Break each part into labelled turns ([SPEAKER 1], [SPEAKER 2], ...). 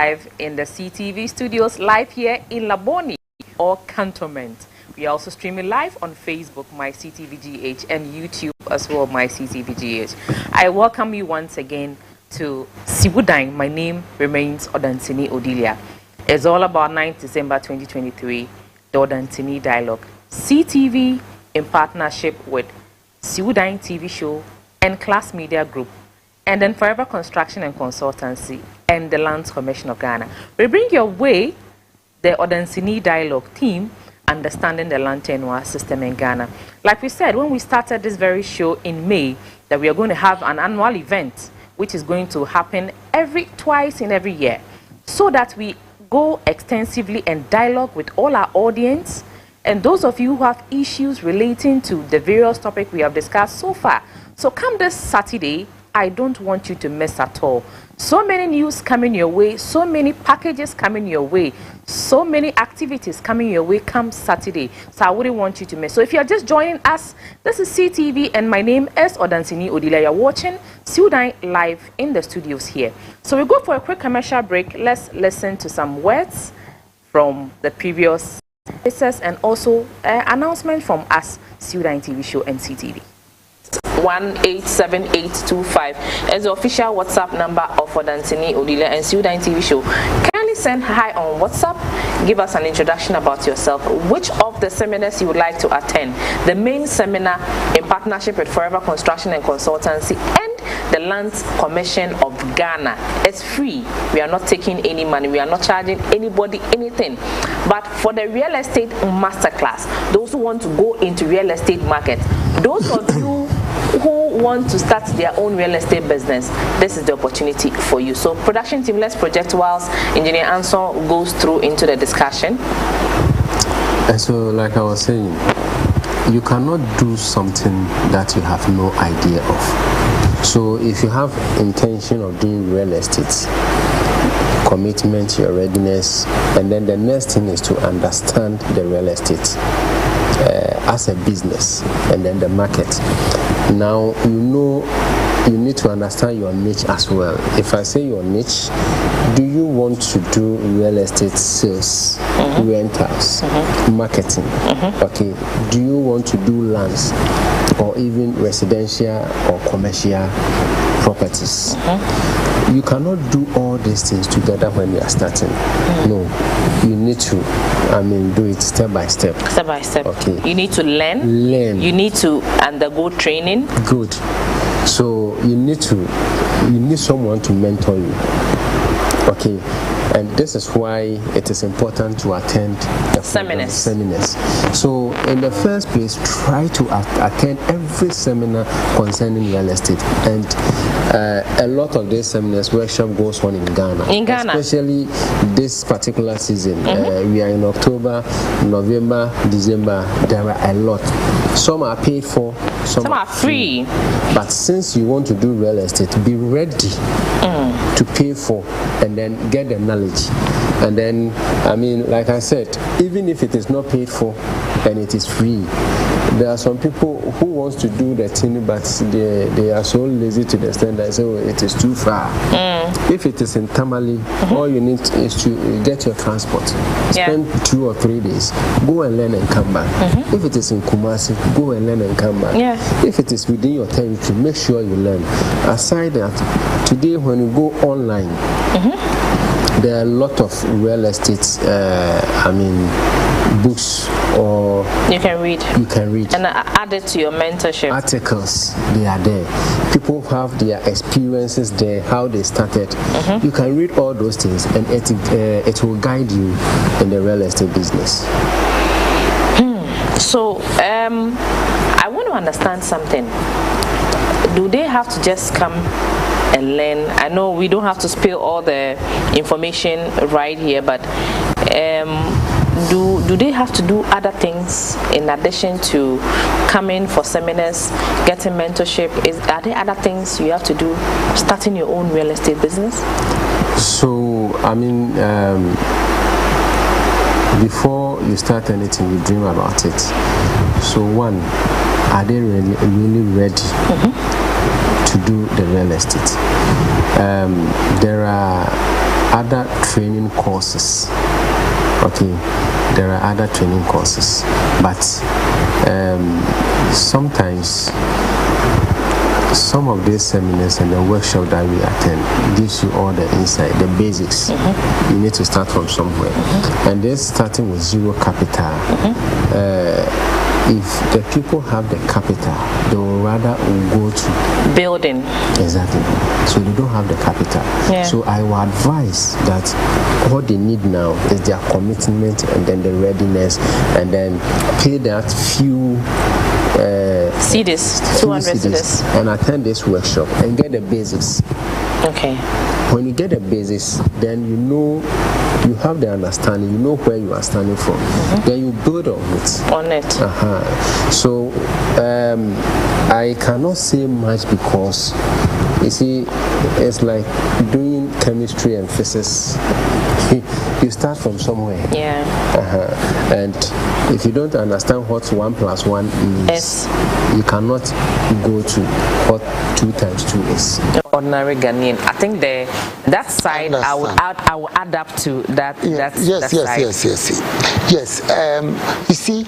[SPEAKER 1] live in the CTV studios, live here in Laboni or Cantonment. We are also streaming live on Facebook, My CTVGH, and YouTube as well, My CTVGH. I welcome you once again to Sibudan. My name remains Osansini Odilia. It's all about 9th December 2023, the Osansini Dialogue. CTV in partnership with Sibudan TV Show and Class Media Group, and then Forever Construction and Consultancy and the Lands Commission of Ghana. We bring your way the Osansini Dialogue theme, understanding the land tenure system in Ghana. Like we said when we started this very show in May, that we are going to have an annual event which is going to happen twice in every year, so that we go extensively and dialogue with all our audience and those of you who have issues relating to the various topics we have discussed so far. So come this Saturday, I don't want you to miss at all. So many news coming your way, so many packages coming your way, so many activities coming your way come Saturday. So I wouldn't want you to miss. So if you're just joining us, this is CTV and my name is Osansini Odilia. You're watching Sibudan live in the studios here. So we go for a quick commercial break. Let's listen to some words from the previous episodes and also announcement from us, Sibudan TV Show and CTV. 187825 is the official WhatsApp number of Osansini Odilia and Sibudan TV Show. Kindly send hi on WhatsApp. Give us an introduction about yourself. Which of the seminars you would like to attend? The main seminar in partnership with Forever Construction and Consultancy and the Lands Commission of Ghana. It's free. We are not taking any money. We are not charging anybody anything. But for the real estate masterclass, those who want to go into real estate market, those of you who want to start their own real estate business, this is the opportunity for you. So production team, let's project whilst Engineer Anson goes through into the discussion.
[SPEAKER 2] So like I was saying, you cannot do something that you have no idea of. So if you have intention of doing real estate, commitment, your readiness, and then the next thing is to understand the real estate as a business and then the market. Now you need to understand your niche as well. If I say your niche, do you want to do real estate sales, rentals, marketing? Okay. Do you want to do lands or even residential or commercial properties? You cannot do all these things together when you are starting. No, you need to, do it step by step.
[SPEAKER 1] Step by step.
[SPEAKER 2] Okay.
[SPEAKER 1] You need to learn. You need to undergo training.
[SPEAKER 2] Good. So you need someone to mentor you. Okay. And this is why it is important to attend the seminars. So in the first place, try to attend every seminar concerning real estate. And a lot of these seminars, workshop goes on in Ghana. Especially this particular season. We are in October, November, December. There are a lot. Some are paid for, some are free. But since you want to do real estate, be ready to pay for and then get the knowledge. And then, like I said, even if it is not paid for and it is free, there are some people who wants to do the thing, but they are so lazy to the extent that say, it is too far. If it is in Tamale, all you need is to get your transport. Spend 2 or 3 days. Go and learn and come back. If it is in Kumasi, go and learn and come back. If it is within your territory, make sure you learn. Aside that, today when you go online, there are a lot of real estate, books or
[SPEAKER 1] you can read and add it to your mentorship.
[SPEAKER 2] Articles, they are there. People have their experiences there, how they started. You can read all those things, and it will guide you in the real estate business.
[SPEAKER 1] So I want to understand something. Do they have to just come and learn? I know we don't have to spill all the information right here, but do they have to do other things in addition to coming for seminars, getting mentorship? Are there other things you have to do starting your own real estate business?
[SPEAKER 2] So before you start anything, you dream about it. So one, are they really ready to do the real estate? There are other training courses. Okay, there are other training courses, but sometimes some of these seminars and the workshop that we attend gives you all the insight, the basics. You need to start from somewhere, and then starting with zero capital. If the people have the capital, they will rather go to
[SPEAKER 1] building.
[SPEAKER 2] Exactly. So they don't have the capital. So I would advise that what they need now is their commitment and then the readiness, and then pay that few
[SPEAKER 1] CDs, 200 CDs,
[SPEAKER 2] and attend this workshop and get the basics.
[SPEAKER 1] Okay.
[SPEAKER 2] When you get the basics, then you know, you have the understanding, you know where you are standing from. Then you build on it. So I cannot say much because, you see, it's like doing chemistry and physics. You start from somewhere. And if you don't understand what 1 + 1 is, you cannot go to what 2 × 2 is.
[SPEAKER 1] Ordinary Ghanaian. I think that side I will add up to that. Yes.
[SPEAKER 3] You see,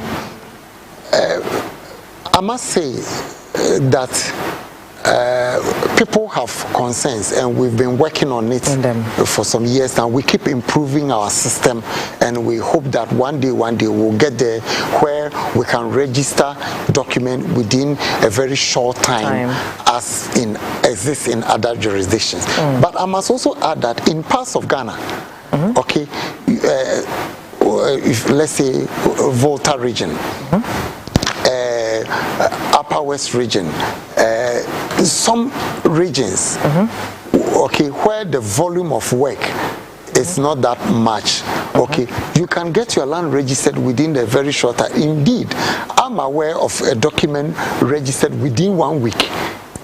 [SPEAKER 3] I must say that people have concerns, and we've been working on it for some years now. We keep improving our system, and we hope that one day we'll get there where we can register document within a very short time. As exists in other jurisdictions. But I must also add that in parts of Ghana, okay, if let's say Volta region, Upper West region, some regions, okay, where the volume of work is not that much, okay, you can get your land registered within a very short time. Indeed, I'm aware of a document registered within 1 week.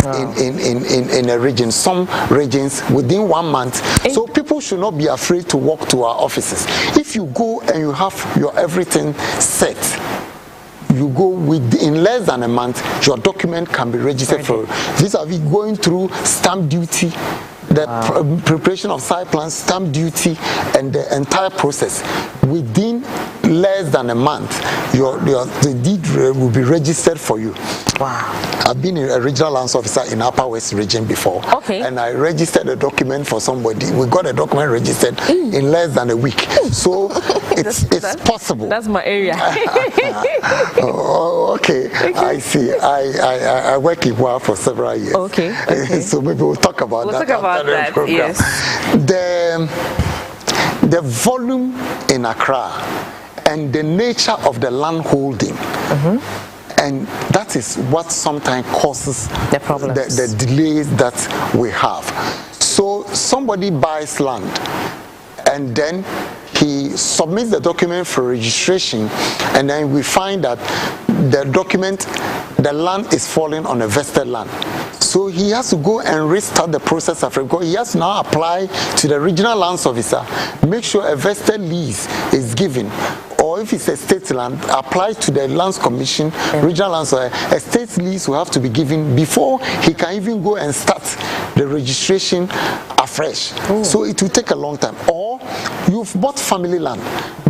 [SPEAKER 3] In a region, some regions within 1 month. So people should not be afraid to walk to our offices. If you go and you have your everything set, you go in less than a month, your document can be registered for vis-a-vis going through stamp duty, the preparation of site plans, stamp duty, and the entire process. Within less than a month, the deed will be registered for you. I've been a regional lands officer in Upper West region before, and I registered a document for somebody. We got a document registered in less than a week. So it's possible.
[SPEAKER 1] That's my area.
[SPEAKER 3] Okay, I see. I work in WA for several years. So maybe we'll talk about that.
[SPEAKER 1] Yes.
[SPEAKER 3] The volume in Accra and the nature of the land holding, and that is what sometimes causes
[SPEAKER 1] the problems,
[SPEAKER 3] the delays that we have. So somebody buys land, and then he submits the document for registration, and then we find that the land is falling on a vested land. So he has to go and restart the process of because he has to now apply to the regional lands officer, make sure a vested lease is given. Or if it's a state land, apply to the lands commission, regional lands. A state lease will have to be given before he can even go and start the registration afresh. So it will take a long time. Or you've bought family land,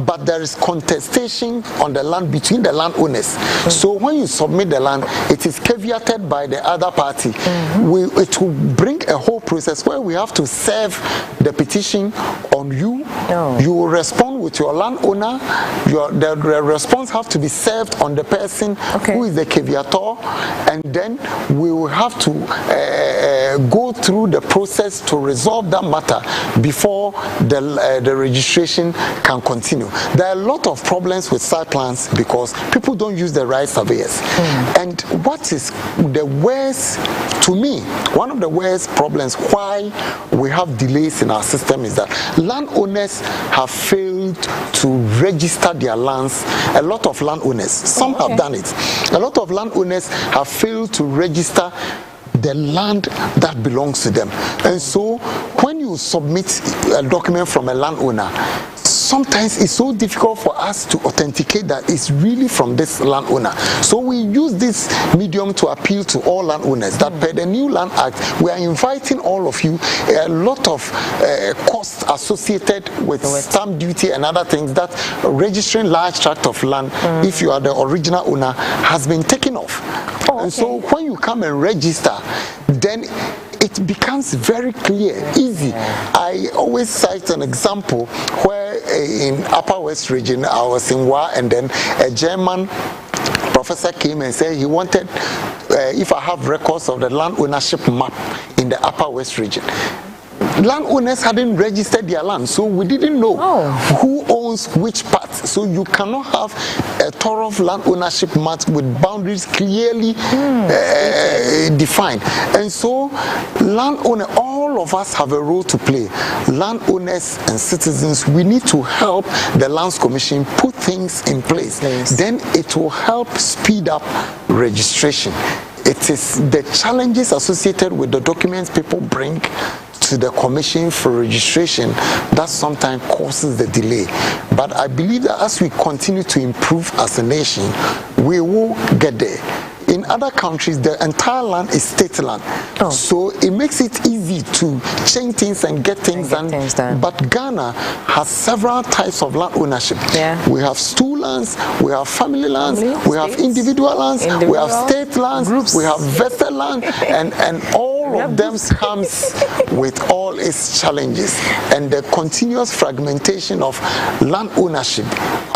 [SPEAKER 3] but there is contestation on the land between the landowners. So when you submit the land, it is caveated by the other party. It will bring a whole process where we have to serve the petition on you. You will respond with your landowner. The response have to be served on the person who is the caveator, and then we will have to go through the process to resolve that matter before the registration can continue. There are a lot of problems with site plans because people don't use the right surveyors. And what is the worst, to me, one of the worst problems why we have delays in our system is that landowners have failed to register their lands. A lot of landowners, some have done it. A lot of landowners have failed to register the land that belongs to them. And so when you submit a document from a landowner, sometimes it's so difficult for us to authenticate that it's really from this landowner. So we use this medium to appeal to all landowners that per the new Land Act, we are inviting all of you. A lot of costs associated with stamp duty and other things, that registering large tract of land, if you are the original owner, has been taken off. And so when you come and register, then it becomes very clear, easy. I always cite an example where in Upper West region, I was in Wa, and then a German professor came and said he wanted, if I have records of the land ownership map in the Upper West region. Landowners hadn't registered their land, so we didn't know who owns which part. So you cannot have a thorough land ownership map with boundaries clearly defined. And so landowner, all of us have a role to play. Landowners and citizens, we need to help the Lands Commission put things in place. Then it will help speed up registration. It is the challenges associated with the documents people bring to the commission for registration that sometimes causes the delay. But I believe that as we continue to improve as a nation, we will get there. In other countries, the entire land is state land. So it makes it easy to change things and get things done. But Ghana has several types of land ownership. We have stool lands, we have family lands, we have individual lands, we have state lands, we have vested land, and all of them comes with all its challenges. And the continuous fragmentation of land ownership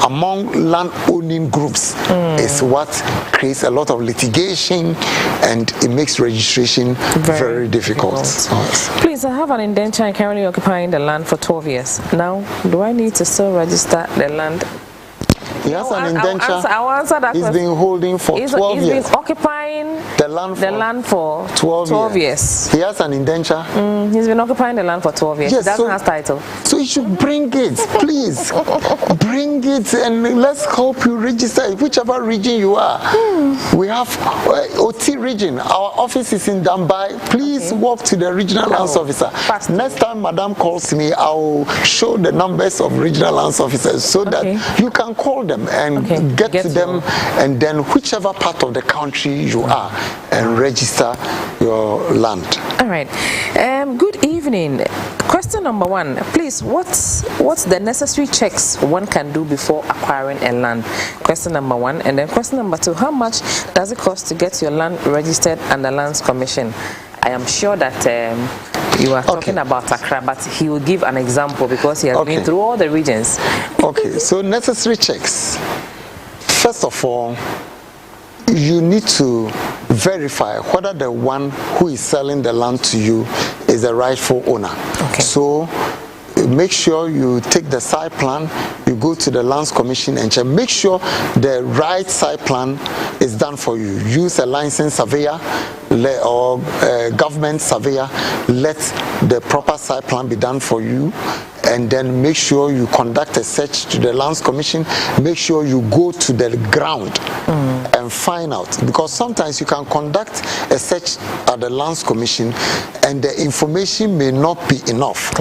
[SPEAKER 3] among land owning groups is what creates a lot of litigation, and it makes registration very difficult.
[SPEAKER 1] Please, I have an indenture and currently occupying the land for 12 years. Now, do I need to still register the land?
[SPEAKER 3] He has an indenture.
[SPEAKER 1] I'll answer that
[SPEAKER 3] He's been holding for 12 years.
[SPEAKER 1] He's been occupying the land for 12 years.
[SPEAKER 3] He has an indenture.
[SPEAKER 1] He's been occupying the land for 12 years.
[SPEAKER 3] Yes,
[SPEAKER 1] he doesn't have title.
[SPEAKER 3] So you should bring it, please. Bring it and let's help you register it, whichever region you are. We have OT region. Our office is in Dambai. Please walk to the regional lands officer. Next time Madam calls me, I will show the numbers of regional lands officers so that you can call them and get to them, and then whichever part of the country you are, and register your land.
[SPEAKER 1] All right. Good evening. Question number one, please. What's the necessary checks one can do before acquiring a land? Question number one, and then question number two, how much does it cost to get your land registered under Lands Commission? I am sure that you are talking about Accra, but he will give an example because he has been through all the regions.
[SPEAKER 3] So necessary checks. First of all, you need to verify whether the one who is selling the land to you is the rightful owner. So make sure you take the site plan, you go to the Lands Commission and check. Make sure the right site plan is done for you. Use a licensed surveyor or government surveyor. Let the proper site plan be done for you, and then make sure you conduct a search to the Lands Commission. Make sure you go to the ground and find out, because sometimes you can conduct a search at the Lands Commission and the information may not be enough.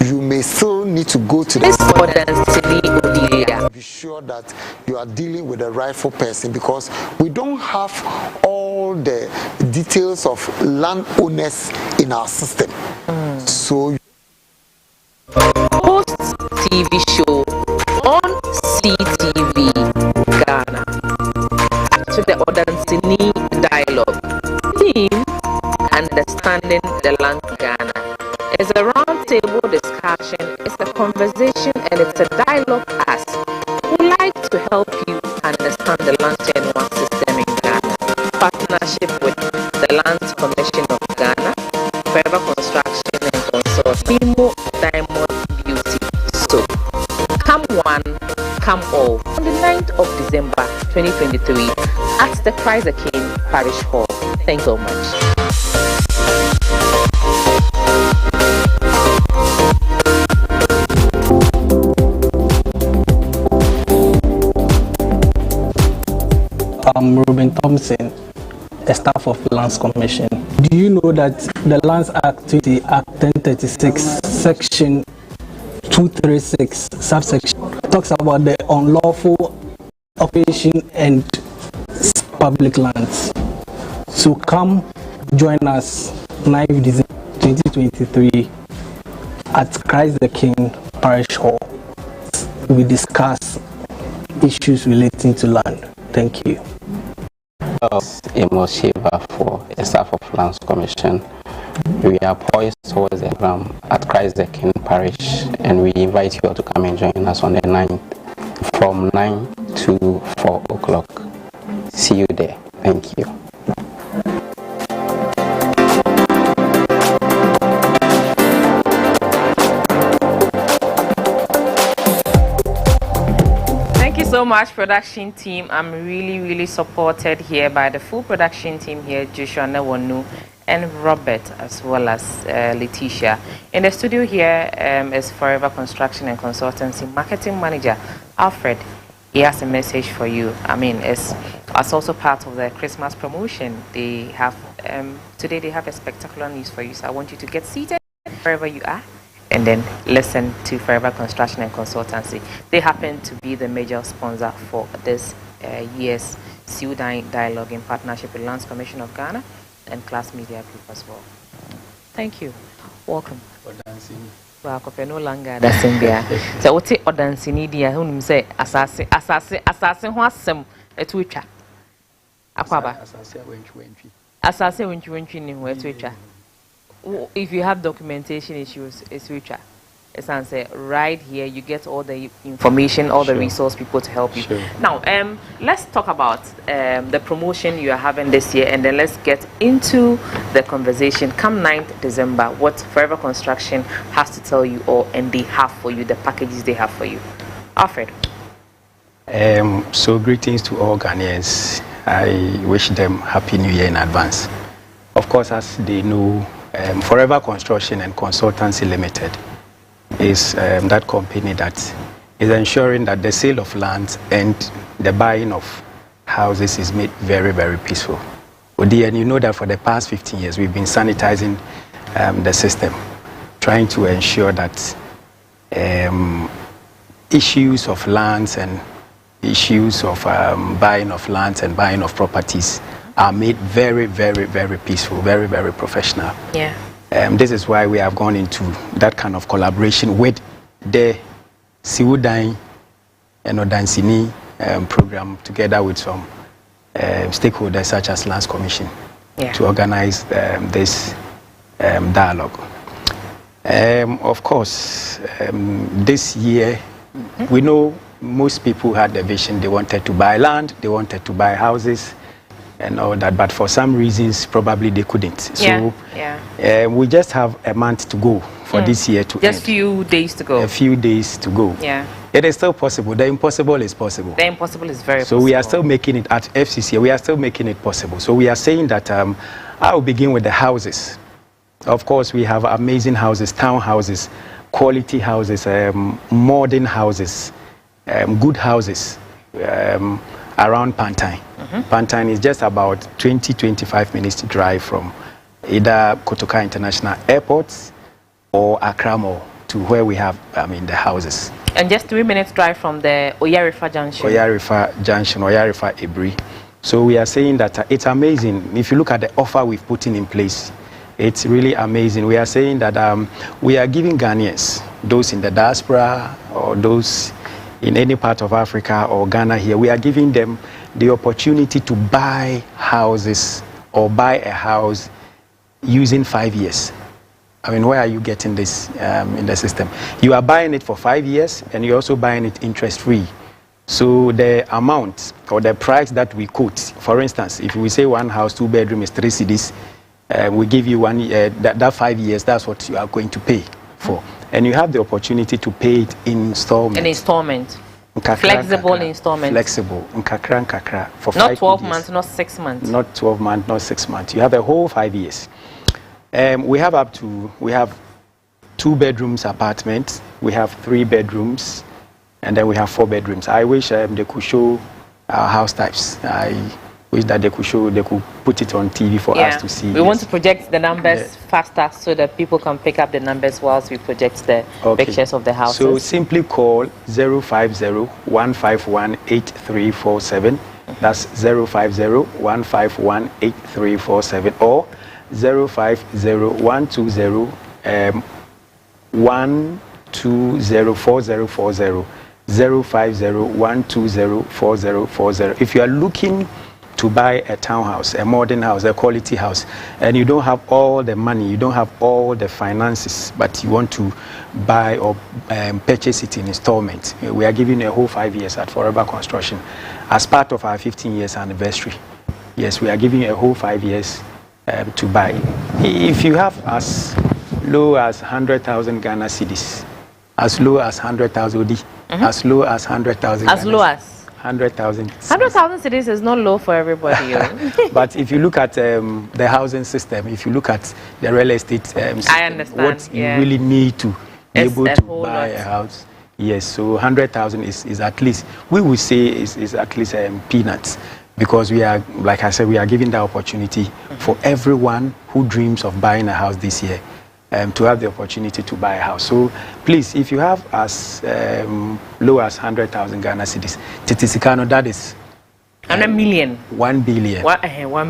[SPEAKER 3] You may still need to go to the
[SPEAKER 1] Osansini Odilia.
[SPEAKER 3] Be sure that you are dealing with the rightful person, because we don't have all the details of landowners in our system. So
[SPEAKER 1] host TV show on CTV Ghana. To the Osansini dialogue. Theme: Understanding the Land Ghana. It's a roundtable discussion, it's a conversation, and it's a dialogue as we like to help you understand the land tenure system in Ghana. Partnership with the Lands Commission of Ghana, Forever Construction and Consort, Imo Diamond Beauty. So, come one, come all. On the 9th of December 2023 at the Kaiser King Parish Hall. Thanks so much.
[SPEAKER 4] I'm Ruben Thompson, a staff of Lands Commission. Do you know that the Lands Act 20 Act 1036 Section 236 subsection talks about the unlawful occupation and public lands. So come join us 9th December 2023 at Christ the King Parish Hall. We discuss issues relating to land. Thank you.
[SPEAKER 5] Amos Shiva for a staff of Lands Commission. We are poised towards the program at Christ the King Parish, and we invite you all to come and join us on the 9th from 9 to 4 o'clock. See you there. Thank you.
[SPEAKER 1] So much, production team. I'm really supported here by the full production team here, Joshua Newonu and Robert, as well as Letitia. In the studio here is Forever Construction and Consultancy Marketing Manager Alfred. He has a message for you. I mean, as also part of the Christmas promotion, they have today they have a spectacular news for you. So I want you to get seated wherever you are and then listen to Forever Construction and Consultancy. They happen to be the major sponsor for this year's Sudan Dialogue in partnership with Lands Commission of Ghana and Class Media Group as well. Thank you. Welcome. Well, no longer the same there. So what it Osansini Odilia whom say assassin who a Twitter. Akwaba. Assassin when you win Twitter. If you have documentation issues, it's richer. It's answer right here. You get all the information, all the resource people to help you. Now, let's talk about the promotion you are having this year, and then let's get into the conversation. Come 9th December, what Forever Construction has to tell you all, and they have for you, the packages they have for you. Alfred.
[SPEAKER 6] So greetings to all Ghanaians. I wish them Happy New Year in advance. Of course, as they know, Forever Construction and Consultancy Limited is that company that is ensuring that the sale of land and the buying of houses is made very peaceful. And you know that for the past 15 years we've been sanitizing the system, trying to ensure that issues of lands and issues of buying of lands and buying of properties are made very peaceful, very professional.
[SPEAKER 1] Yeah.
[SPEAKER 6] This is why we have gone into that kind of collaboration with the Sudan and Osansini program, together with some stakeholders such as Lands Commission, to organize this dialogue. Of course, this year, we know most people had the vision. They wanted to buy land, they wanted to buy houses, and all that, but for some reasons probably they couldn't. So we just have a month to go for this year to
[SPEAKER 1] just end. Few days to go.
[SPEAKER 6] A few days to go.
[SPEAKER 1] Yeah.
[SPEAKER 6] It is still possible. The impossible is possible.
[SPEAKER 1] The impossible is very
[SPEAKER 6] possible. So we are still making it at FCC. We are still making it possible. So we are saying that I will begin with the houses. Of course, we have amazing houses, town houses, quality houses, modern houses, good houses around Pantine. Pantine is just about 20-25 minutes to drive from either Kotoka International Airport or Accra Mall to where we have the houses.
[SPEAKER 1] And just 3 minutes drive from the Oyarifa Junction.
[SPEAKER 6] Oyarifa Ebri. So we are saying that it's amazing. If you look at the offer we've put in place, it's really amazing. We are saying that we are giving Ghanaians, those in the diaspora or those in any part of Africa or Ghana here, we are giving them the opportunity to buy houses or buy a house using 5 years. I mean, where are you getting this in the system? You are buying it for 5 years, and you're also buying it interest-free. So the amount or the price that we quote, for instance, if we say one house, 2 bedroom is 3 cedis, we give you that 5 years, that's what you are going to pay for. And you have the opportunity to pay it in installment.
[SPEAKER 1] An installment. Flexible installment.
[SPEAKER 6] Flexible. For
[SPEAKER 1] not 12 months, not 6 months.
[SPEAKER 6] Not 12 months, not 6 months. You have a whole 5 years. We have 2 bedrooms apartments, we have 3 bedrooms, and then we have 4 bedrooms. I wish they could show our house types. which that they could put it on TV for us to see.
[SPEAKER 1] We want to project the numbers faster so that people can pick up the numbers whilst we project the pictures of the houses.
[SPEAKER 6] So simply call 050-151-8347. That's 050-151-8347 or 050-120-4040. 050-120-4040. If you are looking to buy a townhouse, a modern house, a quality house, and you don't have all the money, you don't have all the finances, but you want to buy or purchase it in installment, we are giving a whole 5 years at Forever Construction as part of our 15 years anniversary. Yes, we are giving a whole 5 years to buy. If you have as low as 100,000 Ghana cedis, as low as 100,000 OD, as low as 100,000.
[SPEAKER 1] As low as
[SPEAKER 6] 100,000.
[SPEAKER 1] 100,000 cedis is not low for everybody.
[SPEAKER 6] But if you look at the housing system, if you look at the real estate system,
[SPEAKER 1] I understand.
[SPEAKER 6] What you really need to be able to buy a house. Yes, so 100,000 is at least, we would say is at least peanuts, because we are, like I said, we are giving the opportunity for everyone who dreams of buying a house this year to have the opportunity to buy a house. So please, if you have as low as 100,000 Ghana cedis, Titisikano, that is
[SPEAKER 1] 100 million.
[SPEAKER 6] 1 billion.
[SPEAKER 1] 1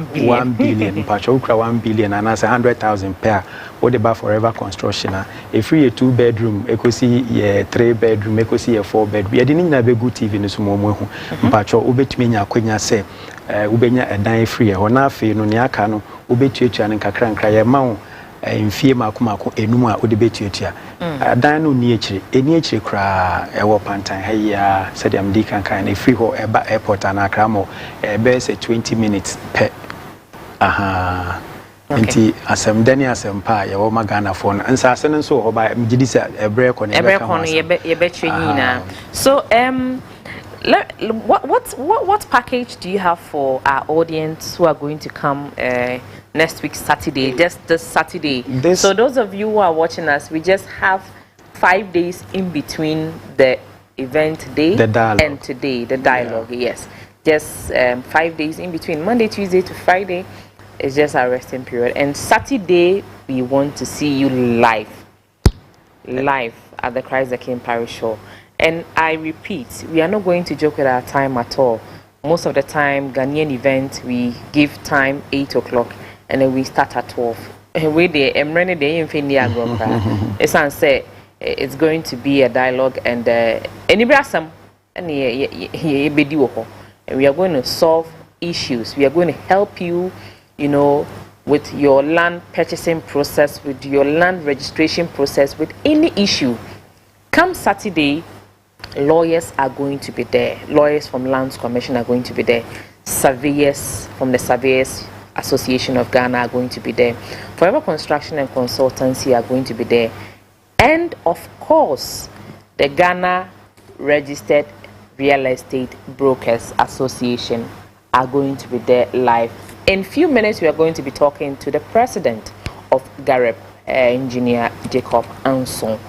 [SPEAKER 1] billion.
[SPEAKER 6] 1 billion. Pachokra 1 billion and that's 100,000 per. What about Forever Construction? If we a 2-bedroom, I could see a 3-bedroom, I could see a 4-bedroom. We didn't have a good TV in the sumo. Pacho ubetmenya kwenya se ubenya a dine free. Hona fe no niakano ubetuetu and kakranka ya mau. In fear Makumako, Enuma, Udebetia. Dino Nietzsche, a Nietzsche cry, a wapantan, hey, said I'm deacon kind, a free ho, airport and a cramo, a best 20 minutes per. Aha. Inti asem deni asem pa ya wo magana phone ansa asen so ho ba mjidisa ebrek on
[SPEAKER 1] ye be trainina. So what package do you have for our audience who are going to come next week Saturday, just this Saturday? So those of you who are watching us, we just have 5 days in between the event day and today, the dialogue. Yes, just 5 days in between, Monday, Tuesday to Friday. It's just our resting period, and Saturday we want to see you live at the Christ the King Parish Show. And I repeat, we are not going to joke with our time at all. Most of the time, Ghanaian event, we give time 8 o'clock and then we start at 12. It's going to be a dialogue, and we are going to solve issues. We are going to help you, you know, with your land purchasing process, with your land registration process, with any issue. Come Saturday, lawyers are going to be there. Lawyers from Lands Commission are going to be there. Surveyors from the Surveyors Association of Ghana are going to be there. Forever Construction and Consultancy are going to be there. And of course, the Ghana Registered Real Estate Brokers Association are going to be there live. In a few minutes, we are going to be talking to the president of GAREP, Engineer Jacob Anson,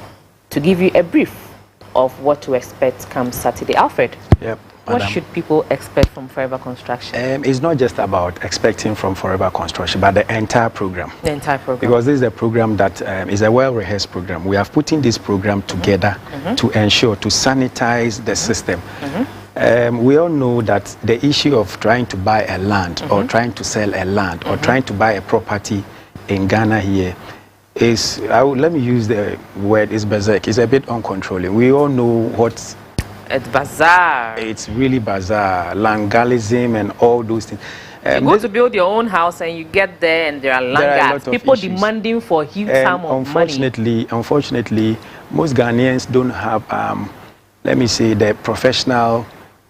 [SPEAKER 1] to give you a brief of what to expect come Saturday. Alfred,
[SPEAKER 6] yep,
[SPEAKER 1] what should people expect from Forever Construction?
[SPEAKER 6] It's not just about expecting from Forever Construction, but the entire program.
[SPEAKER 1] The entire program.
[SPEAKER 6] Because this is a program that is a well-rehearsed program. We have put in this program together to ensure, to sanitize the system. We all know that the issue of trying to buy a land or trying to sell a land or trying to buy a property in Ghana here is, let me use the word, is berserk. It's a bit uncontrollable. We all know what...
[SPEAKER 1] It's bizarre.
[SPEAKER 6] It's really bizarre. Langalism and all those things.
[SPEAKER 1] You go to build your own house and you get there and there are langas. People demanding for huge sum of money.
[SPEAKER 6] Unfortunately, most Ghanaians don't have, let me say, the professional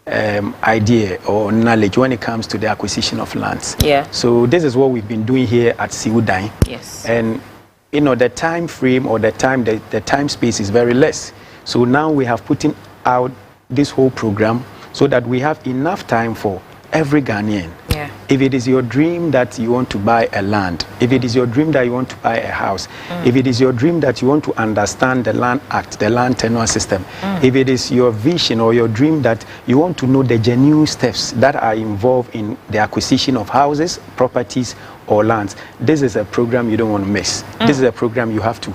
[SPEAKER 6] idea or knowledge when it comes to the acquisition of lands.
[SPEAKER 1] Yeah.
[SPEAKER 6] So this is what we've been doing here at Siudain.
[SPEAKER 1] Yes.
[SPEAKER 6] And you know the time frame or the time space is very less. So now we have put out this whole program so that we have enough time for every Ghanaian If it is your dream that you want to buy a land, if it is your dream that you want to buy a house, if it is your dream that you want to understand the Land Act, the land tenure system, if it is your vision or your dream that you want to know the genuine steps that are involved in the acquisition of houses, properties, or lands, this is a program you don't want to miss. This is a program you have to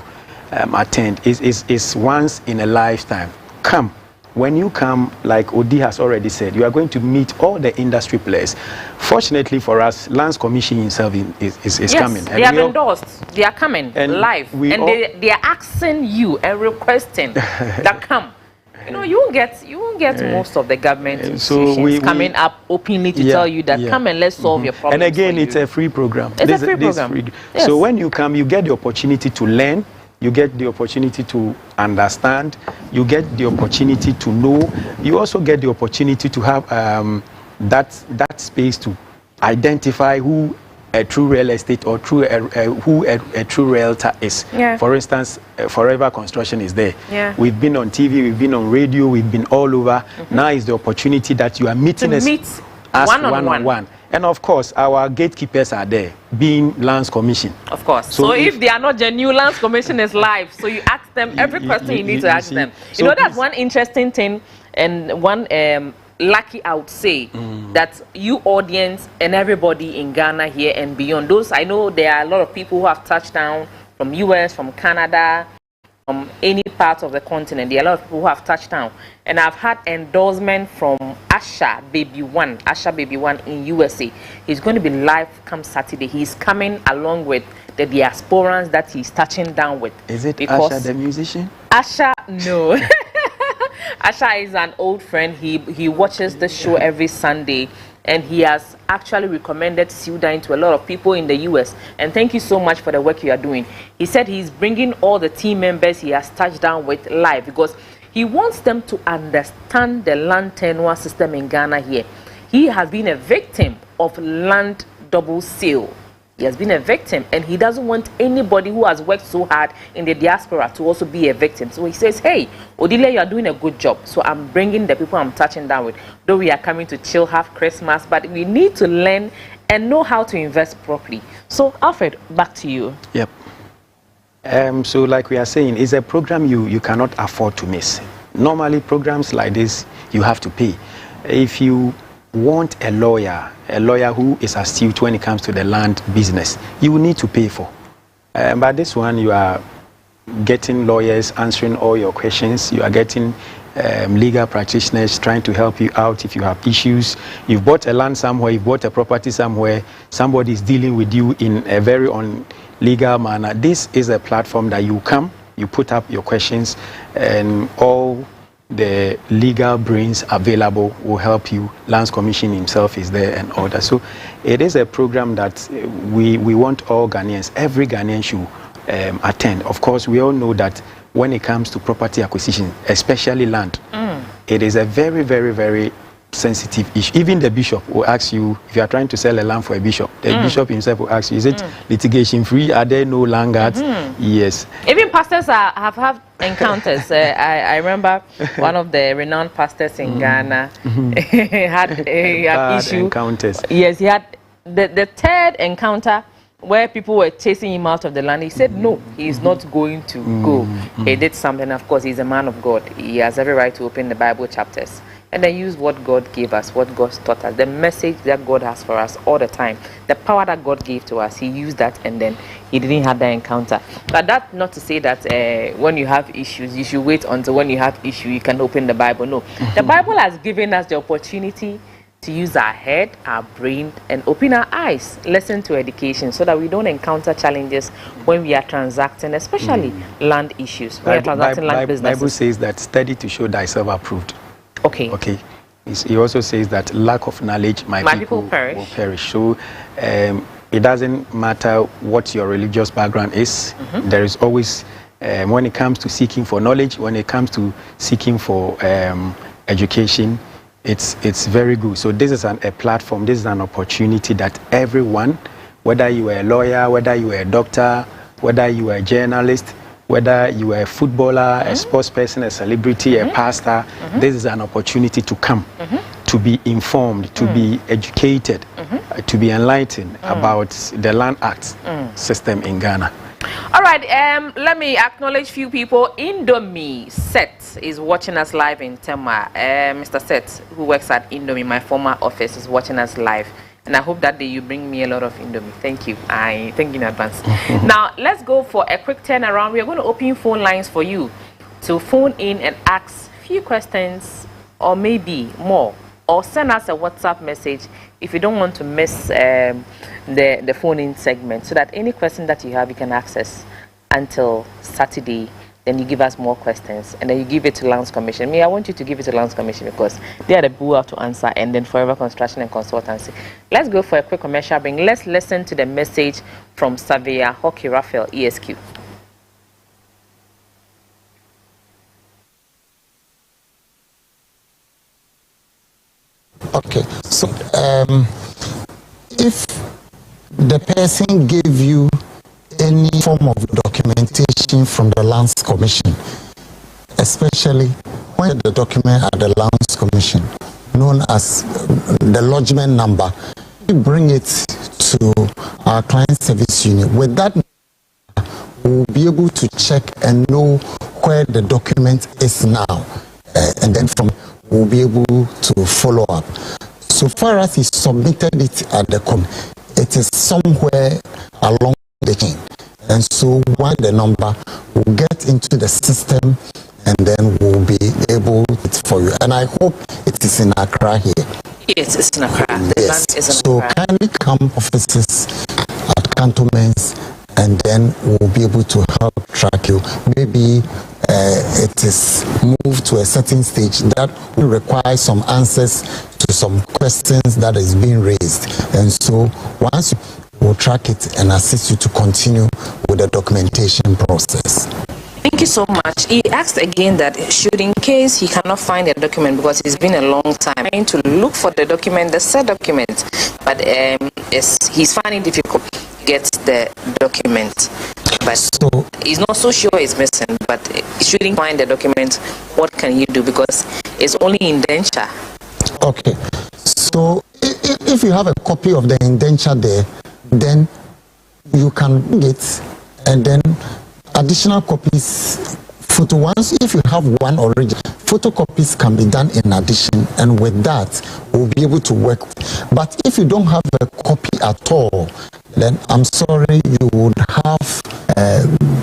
[SPEAKER 6] attend. It's once in a lifetime. Come. When you come, like Odi has already said, you are going to meet all the industry players. Fortunately for us, Lands Commission himself is coming.
[SPEAKER 1] They have endorsed. They are coming live. And they are asking you and requesting that come. You know, you won't get most of the government institutions coming up openly to tell you that come and let's solve your problem.
[SPEAKER 6] And again, it's a free program.
[SPEAKER 1] It's a free program. Yes.
[SPEAKER 6] So when you come, you get the opportunity to learn. You get the opportunity to understand. You get the opportunity to know. You also get the opportunity to have that space to identify who a true real estate or who a true realtor is. Yeah. For instance, Forever Construction is there. Yeah. We've been on TV, we've been on radio, we've been all over. Now is the opportunity that you are meeting us one-on-one. And of course, our gatekeepers are there, being Lands Commission.
[SPEAKER 1] Of course. So if they are not genuine, Lands Commission is live. So you ask them every question you need to ask them. You know, that's one interesting thing and one lucky, I would say, that you audience and everybody in Ghana here and beyond. Those, I know there are a lot of people who have touched down from US, from Canada, from any part of the continent. There are a lot of people who have touched down. And I've had endorsement from Asha Baby One in USA. He's going to be live come Saturday. He's coming along with the diasporans that he's touching down with.
[SPEAKER 6] Is it Asha the musician?
[SPEAKER 1] Asha, no. Asha is an old friend. He watches the show every Sunday. And he has actually recommended Sudan to a lot of people in the US. And thank you so much for the work you are doing. He said he's bringing all the team members he has touched down with live because he wants them to understand the land tenure system in Ghana here. He has been a victim of land double sale. He has been a victim, and he doesn't want anybody who has worked so hard in the diaspora to also be a victim. So he says, hey, Odilia, you are doing a good job. So I'm bringing the people I'm touching down with. Though we are coming to chill, have Christmas, but we need to learn and know how to invest properly. So, Alfred, back to you.
[SPEAKER 6] Yep. So like we are saying, it's a program you cannot afford to miss. Normally, programs like this, you have to pay. If you want a lawyer who is astute when it comes to the land business, you will need to pay for. But this one, you are getting lawyers answering all your questions. You are getting legal practitioners trying to help you out if you have issues. You've bought a land somewhere, you've bought a property somewhere, somebody is dealing with you in a very legal manner. This is a platform that you come, you put up your questions, and all the legal brains available will help you. Lands Commission himself is there and all that. So it is a program that we want all Ghanaians, every Ghanaian should attend. Of course, we all know that when it comes to property acquisition, especially land, it is a very, very, very sensitive issue. Even the bishop will ask you, if you are trying to sell a land for a bishop, the bishop himself will ask you, is it litigation free? Are there no land guards? Yes.
[SPEAKER 1] Even pastors have had encounters. I remember one of the renowned pastors in Ghana had issue.
[SPEAKER 6] Encounters.
[SPEAKER 1] Yes, he had the third encounter where people were chasing him out of the land. He said no, he is not going to go. He did something. Of course, he's a man of God. He has every right to open the Bible chapters and then use what God gave us, what God taught us, the message that God has for us all the time, the power that God gave to us. He used that, and then he didn't have the encounter. But that not to say that when you have issues, you should wait until when you have issue you can open the Bible. No, the Bible has given us the opportunity to use our head, our brain, and open our eyes, listen to education, so that we don't encounter challenges when we are transacting, especially land issues. We are transacting land businesses.
[SPEAKER 6] Bible says that study to show thyself approved.
[SPEAKER 1] Okay.
[SPEAKER 6] He also says that lack of knowledge, my people will perish. So it doesn't matter what your religious background is. There is always, when it comes to seeking for knowledge, when it comes to seeking for education, it's very good. So this is a platform, this is an opportunity that everyone, whether you are a lawyer, whether you are a doctor, whether you are a journalist, whether you are a footballer, a sports person, a celebrity, a pastor, this is an opportunity to come to be informed, to be educated, to be enlightened about the Land Act system in Ghana.
[SPEAKER 1] All right, let me acknowledge few people. Indomie Seth is watching us live in Tema. Mr. Seth, who works at Indomie, my former office, is watching us live. And I hope that day you bring me a lot of Indomie. Thank you. I thank you in advance. Now, let's go for a quick turnaround. We are going to open phone lines for you to phone in and ask a few questions or maybe more. Or send us a WhatsApp message if you don't want to miss the phone-in segment, so that any question that you have, you can access until Saturday. Then you give us more questions, and then you give it to Lands Commission. I want you to give it to Lands Commission because they are the bull out to answer, and then Forever Construction and Consultancy. Let's go for a quick commercial break. Let's listen to the message from Savia Hockey Raphael, ESQ.
[SPEAKER 3] Okay, so if the person gave you any form of documentation from the Lands Commission, especially when the document at the Lands Commission, known as the lodgement number, we bring it to our client service unit. With that, we'll be able to check and know where the document is now, and then from we'll be able to follow up. So far as he submitted it at the it is somewhere along the chain, and so when the number will get into the system, and then we'll be able to for you. And I hope it is in Accra here.
[SPEAKER 1] Yes, it's in Accra.
[SPEAKER 3] Yes. So kindly come offices at cantonments, and then we'll be able to help track you. Maybe it is moved to a certain stage that will require some answers to some questions that is being raised, and so once we'll track it and assist you to continue with the documentation process.
[SPEAKER 1] Thank you so much. He asked again that should in case he cannot find the document because it's been a long time trying to look for the document, the said document, but he's finding it difficult to get the document. But so, he's not so sure it's missing, but shouldn't find the document, what can you do? Because it's only indenture.
[SPEAKER 3] Okay. So if you have a copy of the indenture there, then you can bring it, and then additional copies, photo ones, if you have one original, photocopies can be done in addition, and with that, we'll be able to work. But if you don't have a copy at all, then I'm sorry, you would have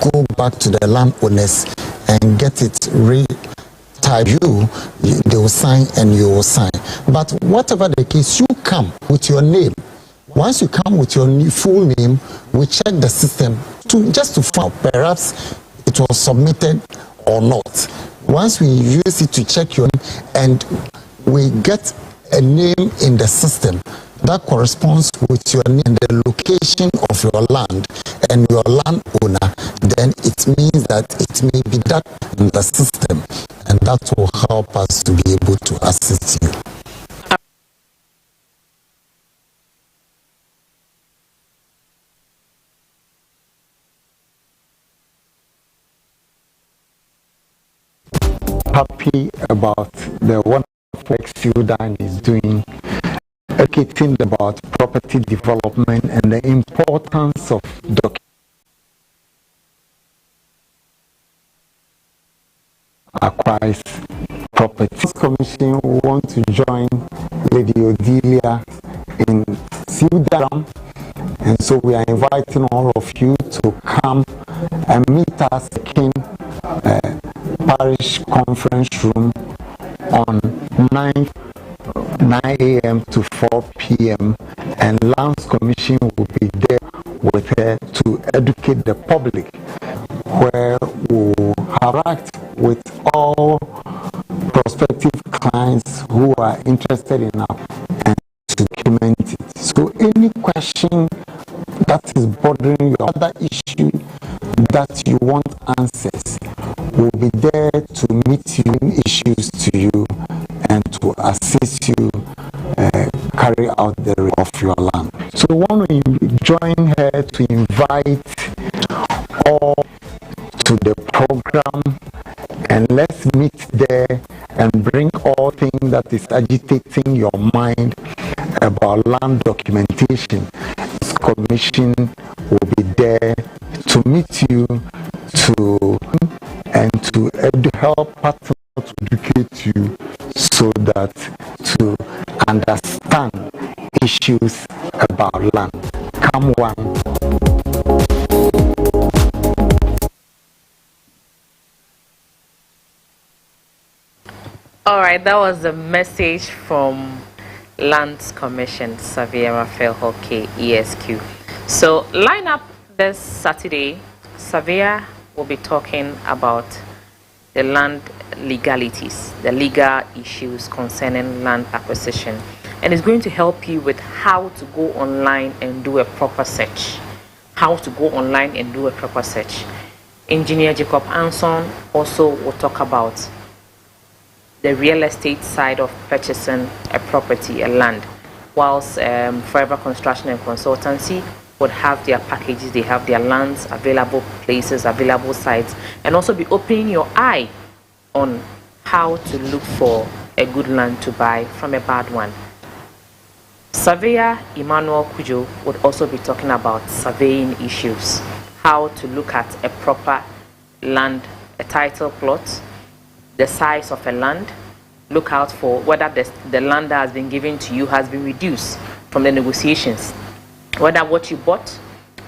[SPEAKER 3] go back to the landowners and get it re-typed. They will sign and you will sign. But whatever the case, you come with your name. Once you come with your full name, we check the system just to find out perhaps it was submitted or not. Once we use it to check your name and we get a name in the system that corresponds with your name and the location of your land and your landowner, then it means that it may be that in the system, and that will help us to be able to assist you. Happy about the wonderful work Sudan is doing, educating about property development and the importance of acquires properties. Commission want to join Lady Odilia in Sudan, and so we are inviting all of you to come and meet us in Parish Conference Room on 9 a.m. to 4 p.m. and Lands Commission will be there with her to educate the public, where we will interact with all prospective clients who are interested in our and to document it. So any question that is bothering you, other issue that you want answers, will be there to meet you in issues to you and to assist you carry out the rest of your land. So we want to join her to invite all to the program and let's meet there and bring all things that is agitating your mind about land documentation. This commission will be there to meet you, to help partner to educate you so that to understand issues about land. Come one.
[SPEAKER 1] All right, that was the message from Lands Commission, Xavier Raphael Hockey, ESQ. So, line up this Saturday, Xavier will be talking about the land legalities, the legal issues concerning land acquisition, and it's going to help you with how to go online and do a proper search. How to go online and do a proper search. Engineer Jacob Anson also will talk about the real estate side of purchasing a property, a land, whilst Forever Construction and Consultancy would have their packages, they have their lands, available places, available sites, and also be opening your eye on how to look for a good land to buy from a bad one. Surveyor Emmanuel Kujo would also be talking about surveying issues, how to look at a proper land, a title plot, the size of a land, look out for whether the land that has been given to you has been reduced from the negotiations, whether what you bought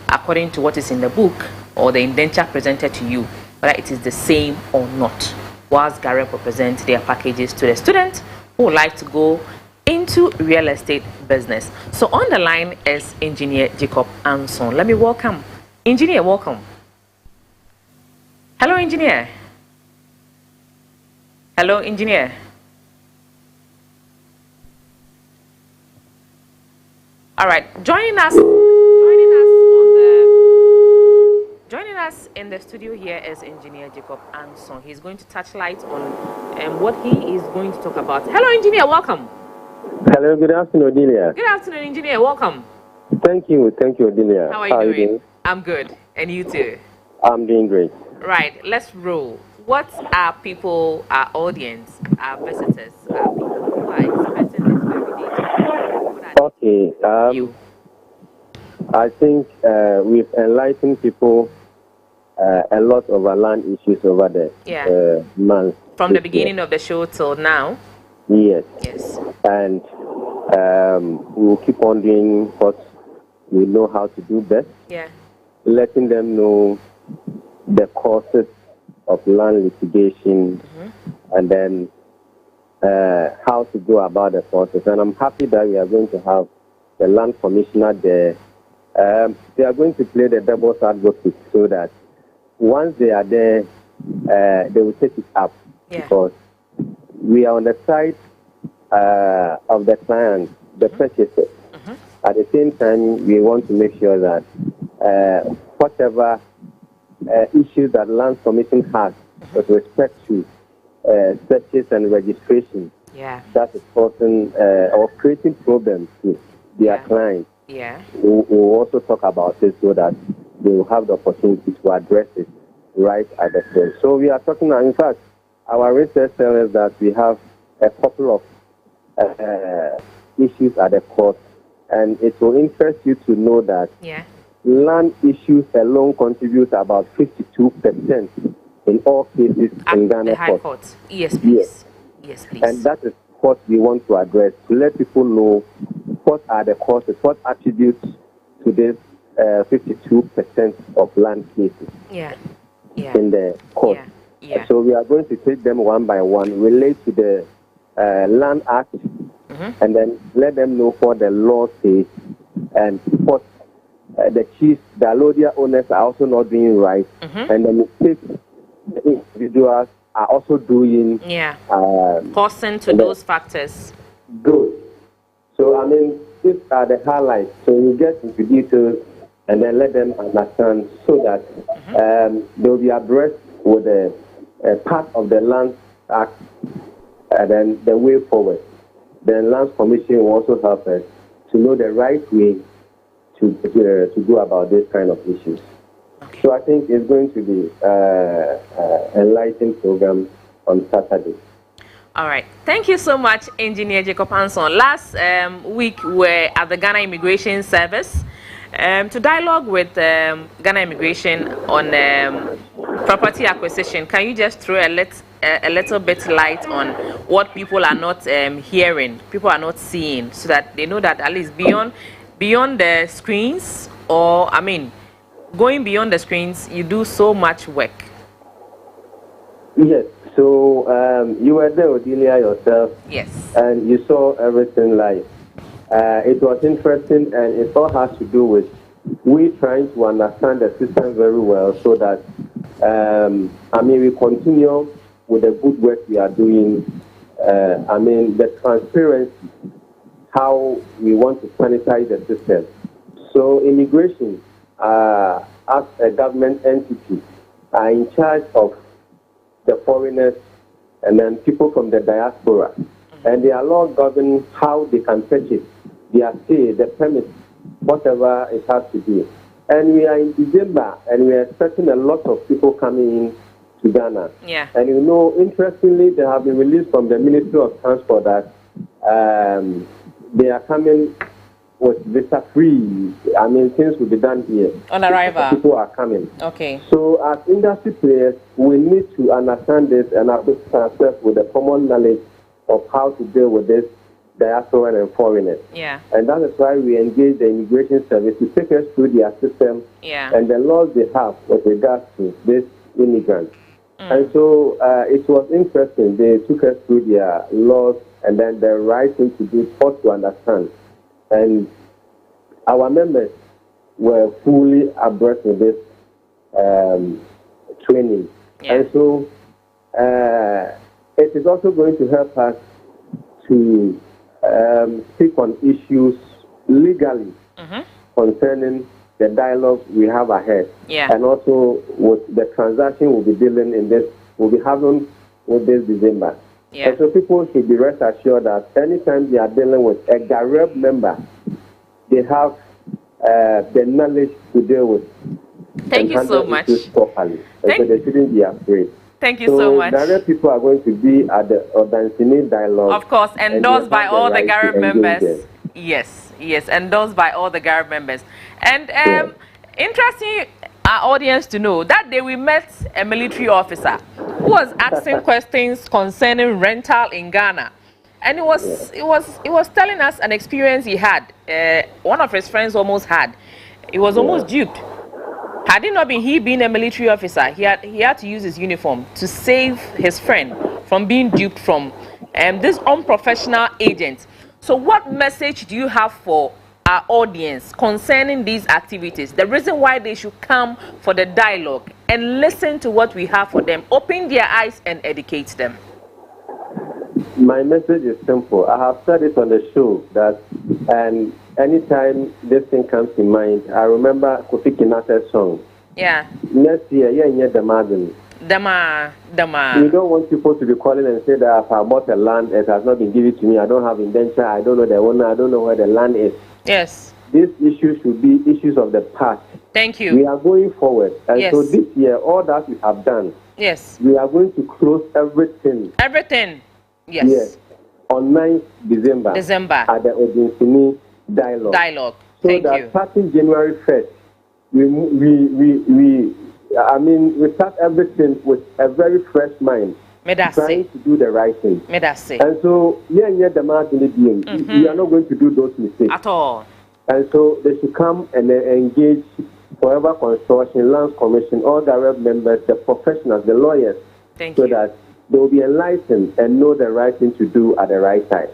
[SPEAKER 1] according to what is in the book or the indenture presented to you, whether it is the same or not, whilst Gareth will present their packages to the students who would like to go into real estate business. So on the line is Engineer Jacob Anson. Let me welcome. Engineer, welcome. Hello, Engineer. Hello, Engineer. All right, joining us in the studio here is Engineer Jacob Anson. He's going to touch light on what he is going to talk about. Hello, Engineer, welcome.
[SPEAKER 7] Hello, good afternoon, Odilia.
[SPEAKER 1] Good afternoon, Engineer, welcome.
[SPEAKER 7] Thank you, Odilia.
[SPEAKER 1] How are you doing? I'm good, and you too?
[SPEAKER 7] I'm doing great.
[SPEAKER 1] Right, let's roll. What are people, our audience, our visitors, our people who are expecting this very day?
[SPEAKER 7] Okay, I think we've enlightened people a lot of our land issues over the month.
[SPEAKER 1] From the beginning of the show till now?
[SPEAKER 7] Yes.
[SPEAKER 1] Yes.
[SPEAKER 7] And we'll keep on doing what we know how to do best.
[SPEAKER 1] Yeah.
[SPEAKER 7] Letting them know the causes of land litigation, and then how to go about the process. And I'm happy that we are going to have the land commissioner there. They are going to play the devil's advocate so that once they are there, they will take it up. Because we are on the side of the client, the purchaser. At the same time, we want to make sure that whatever issues that Land Commission has with respect to searches and registration, that is causing or creating problems to their clients. We'll also talk about it so that they will have the opportunity to address it right at the front. So we are talking, in fact, our research tells us that we have a couple of issues at the court, and it will interest you to know that land issues alone contribute about 52% in all cases in Ghana
[SPEAKER 1] the High Court. Yes, please. Yes, please.
[SPEAKER 7] And that is what we want to address, to let people know what are the causes, what attributes to this 52% of land cases in the court. So we are going to take them one by one, relate to the Land Act, and then let them know what the law says and what the chiefs, the allodial owners are also not doing right, and the mistakes the individuals are also doing.
[SPEAKER 1] Causing to those factors.
[SPEAKER 7] Good. So, I mean, these are the highlights. So you get into details and then let them understand so that they will be abreast with the part of the Land Act and then the way forward. The Land Commission will also help us to know the right way to go about this kind of issues. So I think it's going to be a enlightening program on Saturday.
[SPEAKER 1] All right. Thank you so much, Engineer Jacob Hanson. Last week, we were at the Ghana Immigration Service to dialogue with Ghana Immigration on property acquisition. Can you just throw a little bit light on what people are not hearing, people are not seeing, so that they know that at least beyond the screens, or I mean, going beyond the screens, you do so much work.
[SPEAKER 7] Yes. So you were there, Odilia, yourself.
[SPEAKER 1] Yes.
[SPEAKER 7] And you saw everything live. It was interesting, and it all has to do with we trying to understand the system very well, so that we continue with the good work we are doing. The transparency, how we want to sanitize the system. So immigration, as a government entity, are in charge of the foreigners and then people from the diaspora. And they are law govern how they can purchase their stay, the permit, whatever it has to be. And we are in December, and we are expecting a lot of people coming in to Ghana.
[SPEAKER 1] Yeah.
[SPEAKER 7] And interestingly, they have been released from the Ministry of Transport that they are coming with visa free. Things will be done here.
[SPEAKER 1] On arrival.
[SPEAKER 7] People are coming.
[SPEAKER 1] Okay.
[SPEAKER 7] So as industry players, we need to understand this and have ourselves with the common knowledge of how to deal with this diaspora and foreigners.
[SPEAKER 1] Yeah.
[SPEAKER 7] And that is why we engage the immigration service to take us through their system and the laws they have with regards to this immigrant. And so it was interesting. They took us through their laws and then the right thing to do, what to understand. And our members were fully abreast with this training.
[SPEAKER 1] Yeah.
[SPEAKER 7] And so it is also going to help us to speak on issues legally concerning the dialogue we have ahead.
[SPEAKER 1] Yeah.
[SPEAKER 7] And also with the transaction we'll be dealing in this, we'll be having with this December.
[SPEAKER 1] Yeah.
[SPEAKER 7] And so people should be rest assured that anytime they are dealing with a Gareb member, they have the knowledge to deal with.
[SPEAKER 1] Thank you so much.
[SPEAKER 7] Properly. And so they shouldn't be afraid.
[SPEAKER 1] Thank you so much.
[SPEAKER 7] Direct people are going to be at the Osansini dialogue.
[SPEAKER 1] Of course, endorsed by all the Gareb members.
[SPEAKER 7] Them.
[SPEAKER 1] Yes, endorsed by all the Gareb members. And interesting our audience to know that day we met a military officer who was asking questions concerning rental in Ghana. And it was telling us an experience he had. One of his friends almost had. He was almost duped. Had it not been he being a military officer, he had to use his uniform to save his friend from being duped from this unprofessional agent. So what message do you have for our audience concerning these activities? The reason why they should come for the dialogue and listen to what we have for them, open their eyes and educate them.
[SPEAKER 7] My message is simple. I have said it on the show that anytime this thing comes to mind, I remember Kofi Kinata's song.
[SPEAKER 1] Yeah.
[SPEAKER 7] Next year, Dama. We don't want people to be calling and say that if I bought a land, it has not been given to me. I don't have indenture. I don't know the owner. I don't know where the land is.
[SPEAKER 1] Yes.
[SPEAKER 7] These issues should be issues of the past.
[SPEAKER 1] Thank you.
[SPEAKER 7] We are going forward. And so this year, all that we have done, we are going to close everything.
[SPEAKER 1] Everything. Yes.
[SPEAKER 7] On 9th December. At the Osansini dialogue. So
[SPEAKER 1] Thank
[SPEAKER 7] that
[SPEAKER 1] you.
[SPEAKER 7] starting January 1st, we start everything with a very fresh mind. Trying to do the right thing. And so, we are not going to do those mistakes.
[SPEAKER 1] At all.
[SPEAKER 7] And so they should come and engage Forever Construction, Lands Commission, all the Gareb members, the professionals, the lawyers, so that they will be enlightened and know the right thing to do at the right time.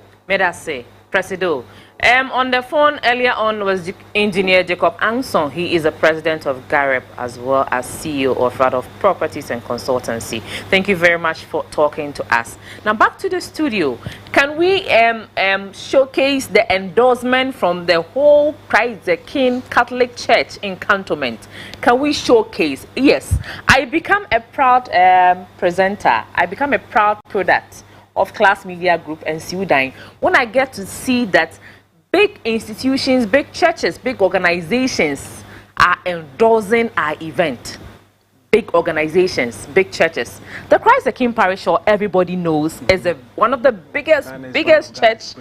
[SPEAKER 1] Presido. On the phone earlier on was Engineer Jacob Hanson. He is the president of Gareb as well as CEO of Properties and Consultancy. Thank you very much for talking to us. Now back to the studio. Can we showcase the endorsement from the whole Christ the King Catholic Church in Cantonment? Can we showcase? Yes. I become a proud presenter. I become a proud product of Class Media Group and Sudan when I get to see that big institutions, big churches, big organizations are endorsing our event. Big organizations, big churches. The Christ the King Parish Hall, everybody knows, is one of the biggest church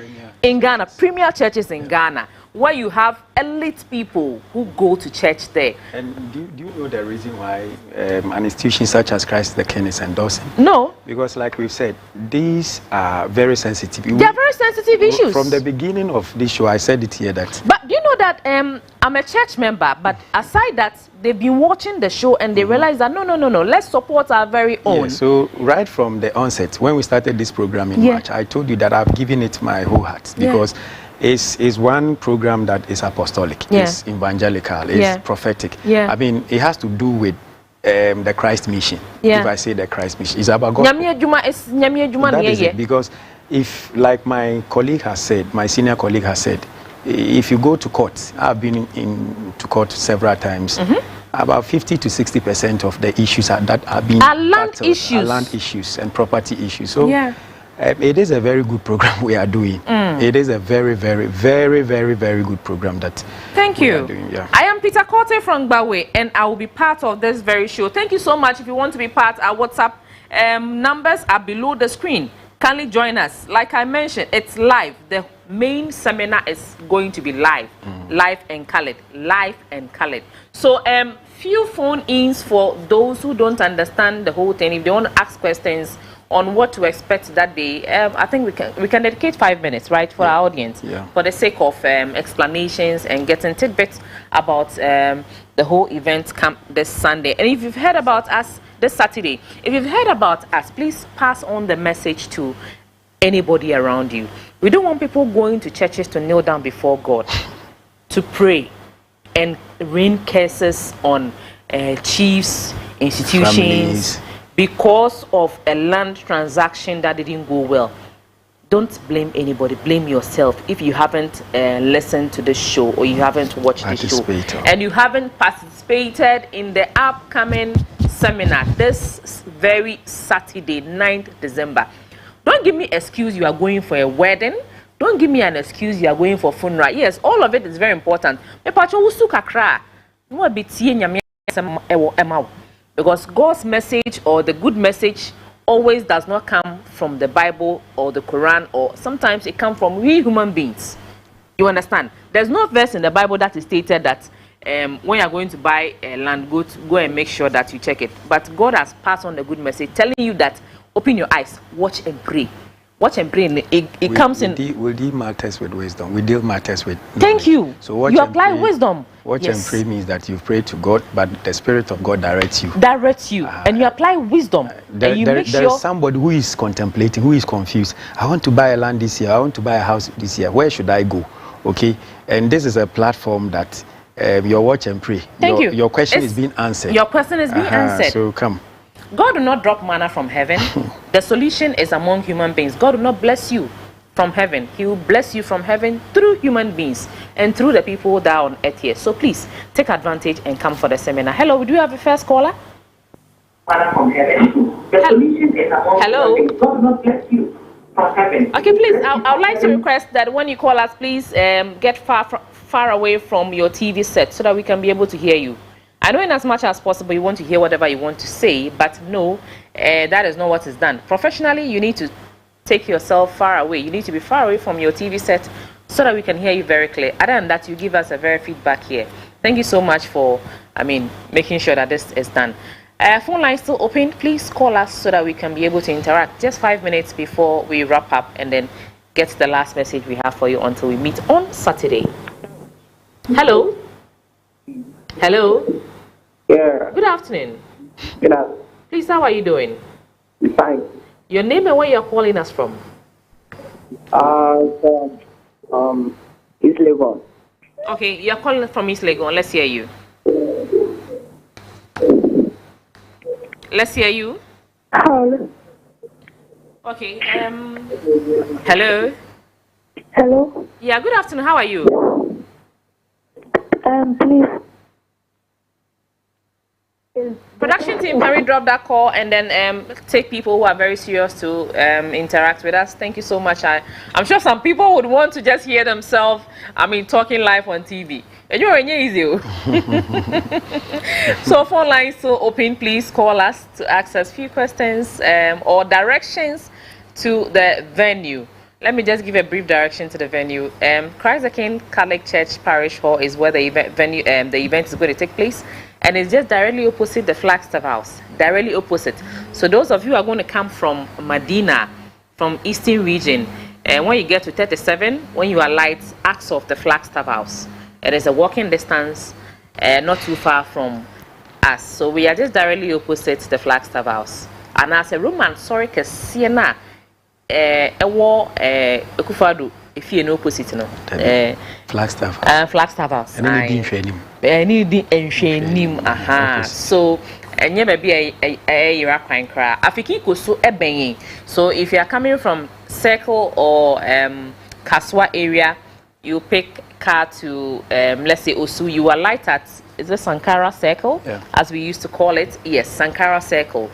[SPEAKER 1] in Ghana, premier churches in Ghana, where you have elite people who go to church there.
[SPEAKER 6] And do you know the reason why an institution such as Christ the King is endorsing?
[SPEAKER 1] No.
[SPEAKER 6] Because like we've said, these are very sensitive.
[SPEAKER 1] They are very sensitive issues.
[SPEAKER 6] From the beginning of this show, I said it here that...
[SPEAKER 1] But do you know that I'm a church member, but aside that, they've been watching the show and they realize that no, let's support our very own.
[SPEAKER 6] Yeah, so right from the onset, when we started this program in March, I told you that I've given it my whole heart because it's one program that is apostolic, it's evangelical, it's prophetic. I mean, it has to do with the Christ mission. If I say the Christ mission, it's about God. That is it, because if, like my colleague has said, my senior colleague has said, if you go to court, I've been to court several times, about 50 to 60% of the issues that are being
[SPEAKER 1] land
[SPEAKER 6] issues and property issues. So it is a very good program we are doing. It is a very, very, very, very, very good program that we are doing.
[SPEAKER 1] I am Peter Korte from Gbawe, and I will be part of this very show. Thank you so much. If you want to be part, our WhatsApp numbers are below the screen. Kindly join us. Like I mentioned, it's live. The main seminar is going to be live, live and colored. So few phone-ins for those who don't understand the whole thing. If they want to ask questions on what to expect that day, I think we can dedicate 5 minutes, right, for our audience, for the sake of explanations and getting tidbits about the whole event camp this Sunday. And if you've heard about us this Saturday, if you've heard about us, please pass on the message to anybody around you. We don't want people going to churches to kneel down before God, to pray and rain curses on chiefs, institutions, families, because of a land transaction that didn't go well. Don't blame anybody, blame yourself if you haven't listened to the show or you haven't watched the show and you haven't participated in the upcoming seminar this very Saturday, 9th December. Don't give me an excuse you are going for a wedding. Don't give me an excuse you are going for funeral. Yes, all of it is very important. Because God's message or the good message always does not come from the Bible or the Quran, or sometimes it comes from we human beings. You understand? There's no verse in the Bible that is stated that when you're going to buy land, go and make sure that you check it. But God has passed on the good message, telling you that open your eyes, watch and pray. Watch and pray. It comes in. We deal matters with wisdom. We deal matters with knowledge. Thank you. So watch you apply wisdom. Watch and pray means that you pray to God, but the Spirit of God directs you. And you apply wisdom. There is somebody who is contemplating, who is confused. I want to buy a land this year. I want to buy a house this year. Where should I go? Okay. And this is a platform that your watch and pray. Thank you. Your question is being answered. Your question is being answered. So come. God will not drop manna from heaven. The solution is among human beings. God will not bless you from heaven. He will bless you from heaven through human beings and through the people that are on earth here. So please take advantage and come for the seminar. Hello, do you have a first caller? Manna from heaven. The solution is among human beings. God will not bless you from heaven. Okay, please, I would like to request that when you call us, please get far away from your TV set so that we can be able to hear you. I know in as much as possible you want to hear whatever you want to say, but no, that is not what is done. Professionally, you need to take yourself far away. You need to be far away from your TV set so that we can hear you very clear. Other than that, you give us a very feedback here. Thank you so much for, making sure that this is done. Phone line still open. Please call us so that we can be able to interact. Just 5 minutes before we wrap up and then get the last message we have for you until we meet on Saturday. Hello? Hello?
[SPEAKER 8] Yeah.
[SPEAKER 1] Good afternoon.
[SPEAKER 8] Good afternoon.
[SPEAKER 1] Please, how are you doing?
[SPEAKER 8] Fine.
[SPEAKER 1] Your name and where you're calling us from?
[SPEAKER 8] East Legon.
[SPEAKER 1] Okay, you're calling us from East Legon. Let's hear you. Let's hear you.
[SPEAKER 8] Hello.
[SPEAKER 1] Okay, hello?
[SPEAKER 8] Hello.
[SPEAKER 1] Yeah, good afternoon. How are you?
[SPEAKER 8] Please.
[SPEAKER 1] production team, can we drop that call and then take people who are very serious to interact with us? Thank you so much. I'm sure some people would want to just hear themselves, talking live on TV. And you're easy. So phone lines still open. Please call us to access few questions or directions to the venue. Let me just give a brief direction to the venue. Christ the King Catholic Church Parish Hall is where the event is going to take place, and it's just directly opposite the Flagstaff House. Directly opposite. So those of you who are going to come from Medina, from Eastern region, and when you get to 37, when you alight, ask of the Flagstaff House. It is a walking distance, not too far from us. So we are just directly opposite the Flagstaff House. And as a Roman, sorry, Siena. Ekufado if you know opposite no
[SPEAKER 6] Flagstaff
[SPEAKER 1] House
[SPEAKER 6] any
[SPEAKER 1] aha so enye baby yira kwan kra afiki koso ebenyin. So if you are coming from Circle or Kaswa area, you pick car to let's say Osu, you alight at, is it Sankara Circle, as we used to call it? Yes, Sankara Circle.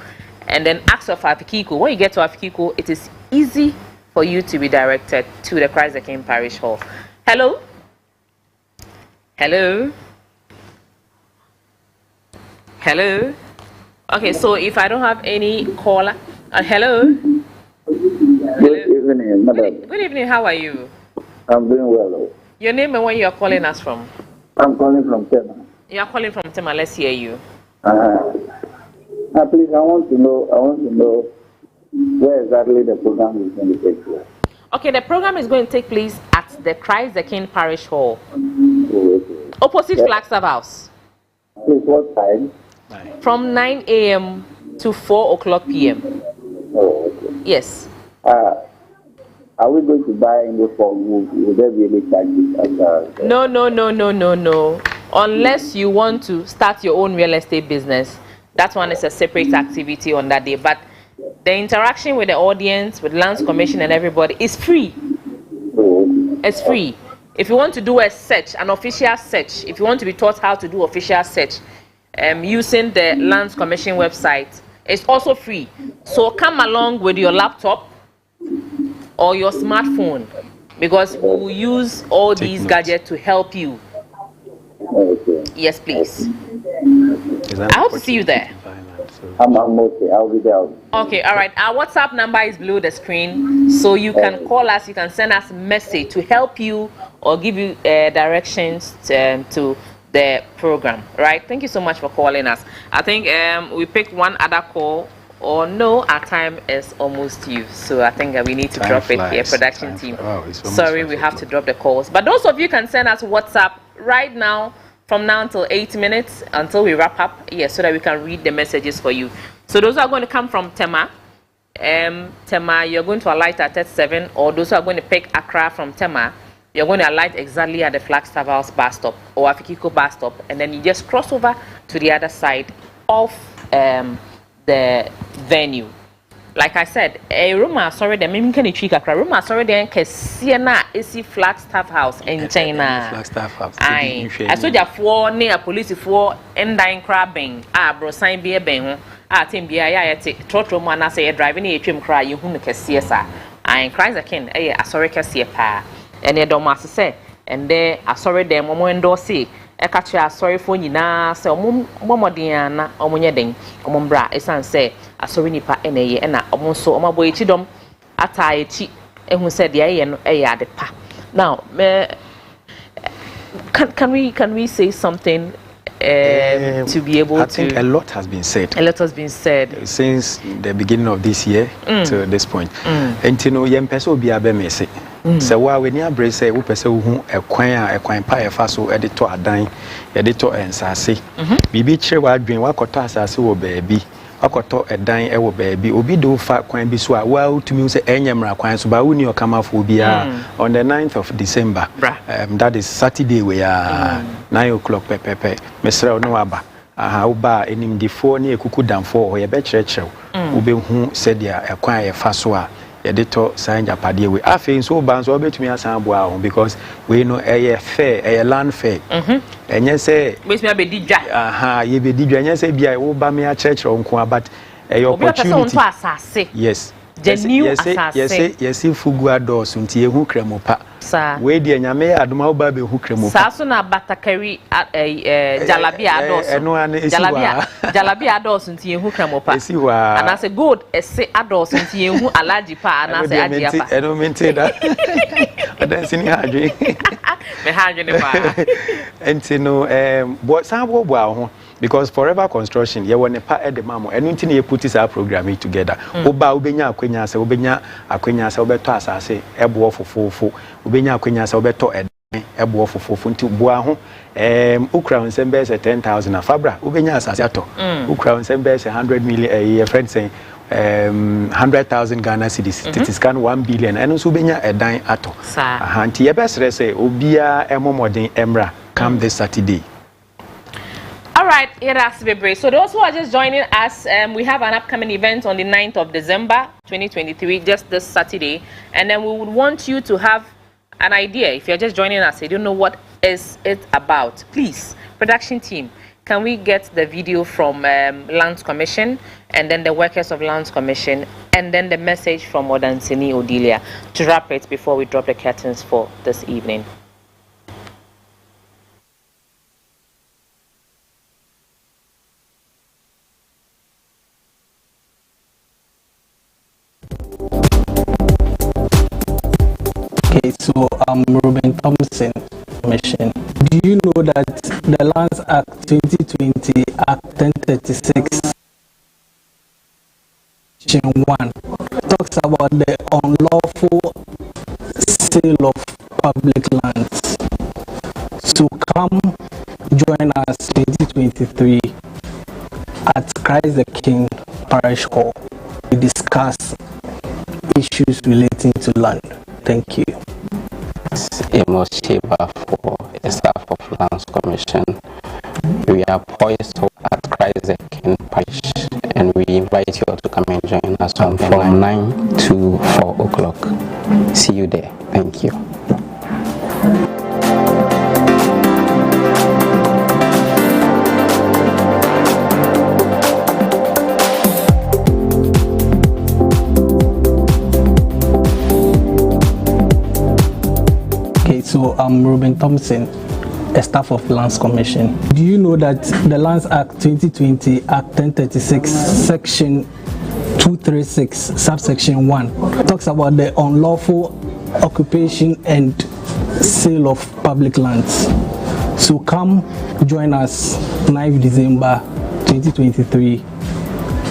[SPEAKER 1] And then ask of Afikiko. When you get to Afikiko, it is easy for you to be directed to the Christ the King Parish Hall. Hello? Hello? Hello? Okay, so if I don't have any caller, hello?
[SPEAKER 8] Good evening, madam.
[SPEAKER 1] Good evening, how are you?
[SPEAKER 8] I'm doing well.
[SPEAKER 1] Your name and where you are calling us from?
[SPEAKER 8] I'm calling from Tema.
[SPEAKER 1] You are calling from Tema, let's hear you.
[SPEAKER 8] Please, I want to know where exactly the program is going to take place.
[SPEAKER 1] Okay, the program is going to take place at the Christ the King Parish Hall.
[SPEAKER 8] Okay.
[SPEAKER 1] Opposite Flagstaff House.
[SPEAKER 8] Please, what time?
[SPEAKER 1] From 9 a.m. to 4 o'clock p.m.
[SPEAKER 8] Oh, okay.
[SPEAKER 1] Yes.
[SPEAKER 8] Are we going to buy in the form? Will there be any charges?
[SPEAKER 1] No. Unless you want to start your own real estate business, that one is a separate activity on that day. But the interaction with the audience, with Lands Commission and everybody is free. It's free. If you want to do a search, an official search, if you want to be taught how to do official search, using the Lands Commission website, it's also free. So come along with your laptop or your smartphone, because we will use all these gadgets to help you.
[SPEAKER 8] Okay.
[SPEAKER 1] Yes, please. I hope to see you there.
[SPEAKER 8] I'm okay. I'll be there.
[SPEAKER 1] Okay, all right. Our WhatsApp number is below the screen, so you can call us. You can send us a message to help you or give you directions to the program. Right? Thank you so much for calling us. I think we pick one other call. Or no, our time is almost due, so I think we need to drop it here, production team. Sorry, we have to drop the calls. But those of you can send us WhatsApp right now, from now until 8 minutes, until we wrap up, so that we can read the messages for you. So those are going to come from Tema. Tema, you're going to alight at 37, or those who are going to pick Accra from Tema, you're going to alight exactly at the Flagstaff House bus stop or Afikiko bus stop, and then you just cross over to the other side of the venue. Like I said, a room sorry the mimi can trick a room sorry then Siena is Flagstaff House in China.
[SPEAKER 6] Flagstaff House.
[SPEAKER 1] I saw ya for near police for and dying crabbing. Bro sign be a bang. Tim be a trotro man say driving a trim cry you whom Cassiasa. I cries a kin a sorry Cassia pa. And a domas say, and there I sorry them momo see. Catch a sorry for you now, so Momodiana, or Munyading, or Mombra, a son say, a sorry nipa and a almost so my boy chidom, a tie cheat, and who said, yea, and a the pa. Now, can we say something to be able to?
[SPEAKER 6] I think a lot has been said.
[SPEAKER 1] A lot has been said
[SPEAKER 6] since the beginning of this year to this point. And you know, young person will be a bemese. So while we near brace, we person who acquire pie faso editor a dine, editor and sassy. Bibi che wa dream wa kota sassy wo baby. Wakoto a dine e wo baby. Obi do fat coin be so well to me say enyamra kwan so ba uni or come off will be on the 9th of December. That is Saturday we are 9 o'clock pepe. Mesra no aba. Aha uba enim di 4 ni ekuku dan 4 o ye be cherechew. Ube hu said ya e kwan e faso a yɛde tɔ saa nyapadeɛ we afei nso ba nso obetumi asan boa ho because we know fair land fair ɛnyɛ sɛ
[SPEAKER 1] betumi abedi dwa
[SPEAKER 6] ye bedi dwa ɛnyɛ sɛ bia wo ba me akyerɛkyerɛ nko but opportunity yes yes fugu ados nti ehu kremo pa we de nyame adoma wo ba be hu kremo pa
[SPEAKER 1] so na batakari jalabia ados
[SPEAKER 6] eno ane
[SPEAKER 1] jalabia ados nti ehu kremo pa
[SPEAKER 6] esi wa
[SPEAKER 1] ana se gold ese ados nti ehu alaji pa ana se adia pa
[SPEAKER 6] eno mente da Osansini hadwe
[SPEAKER 1] me hadwe ne pa
[SPEAKER 6] enti no bo san bo ho because forever construction ye won pa e de mamo enu nti na ye put this program together oba obenya akwanya ase obeto asase ebo fofofo obenya akwanya ase obeto ebo fofofo nti boa ho ukra nsem be 10,000 afabra obenya asase ato ukra nsem be 100 million your friend saying 100,000 Ghana cedis it is can 1 billion enu so obenya edan ato nti ye be sere say obia emomodin emra come this Saturday.
[SPEAKER 1] All right, it has to be brave. So those who are just joining us, we have an upcoming event on the 9th of December 2023, just this Saturday. And then we would want you to have an idea. If you're just joining us, you don't know what is it about. Please, production team, can we get the video from Lands Commission and then the workers of Lands Commission and then the message from Osansini Odilia to wrap it before we drop the curtains for this evening?
[SPEAKER 4] So I'm Ruben Thompson Commission. Do you know that the Lands Act 2020 Act 1036 Section 1 talks about the unlawful sale of public lands? So come join us 2023 at Christ the King Parish Hall. We discuss issues relating to land. Thank you.
[SPEAKER 5] Amos Sheba for a staff of Lands Commission. We are poised at Christ the King Parish and we invite you all to come and join us from 9 to 4 o'clock. See you there. Thank you.
[SPEAKER 4] So I'm Ruben Thompson, a staff of Lands Commission. Do you know that the Lands Act 2020 Act 1036 Section 236 subsection 1 talks about the unlawful occupation and sale of public lands? So come join us 9th December 2023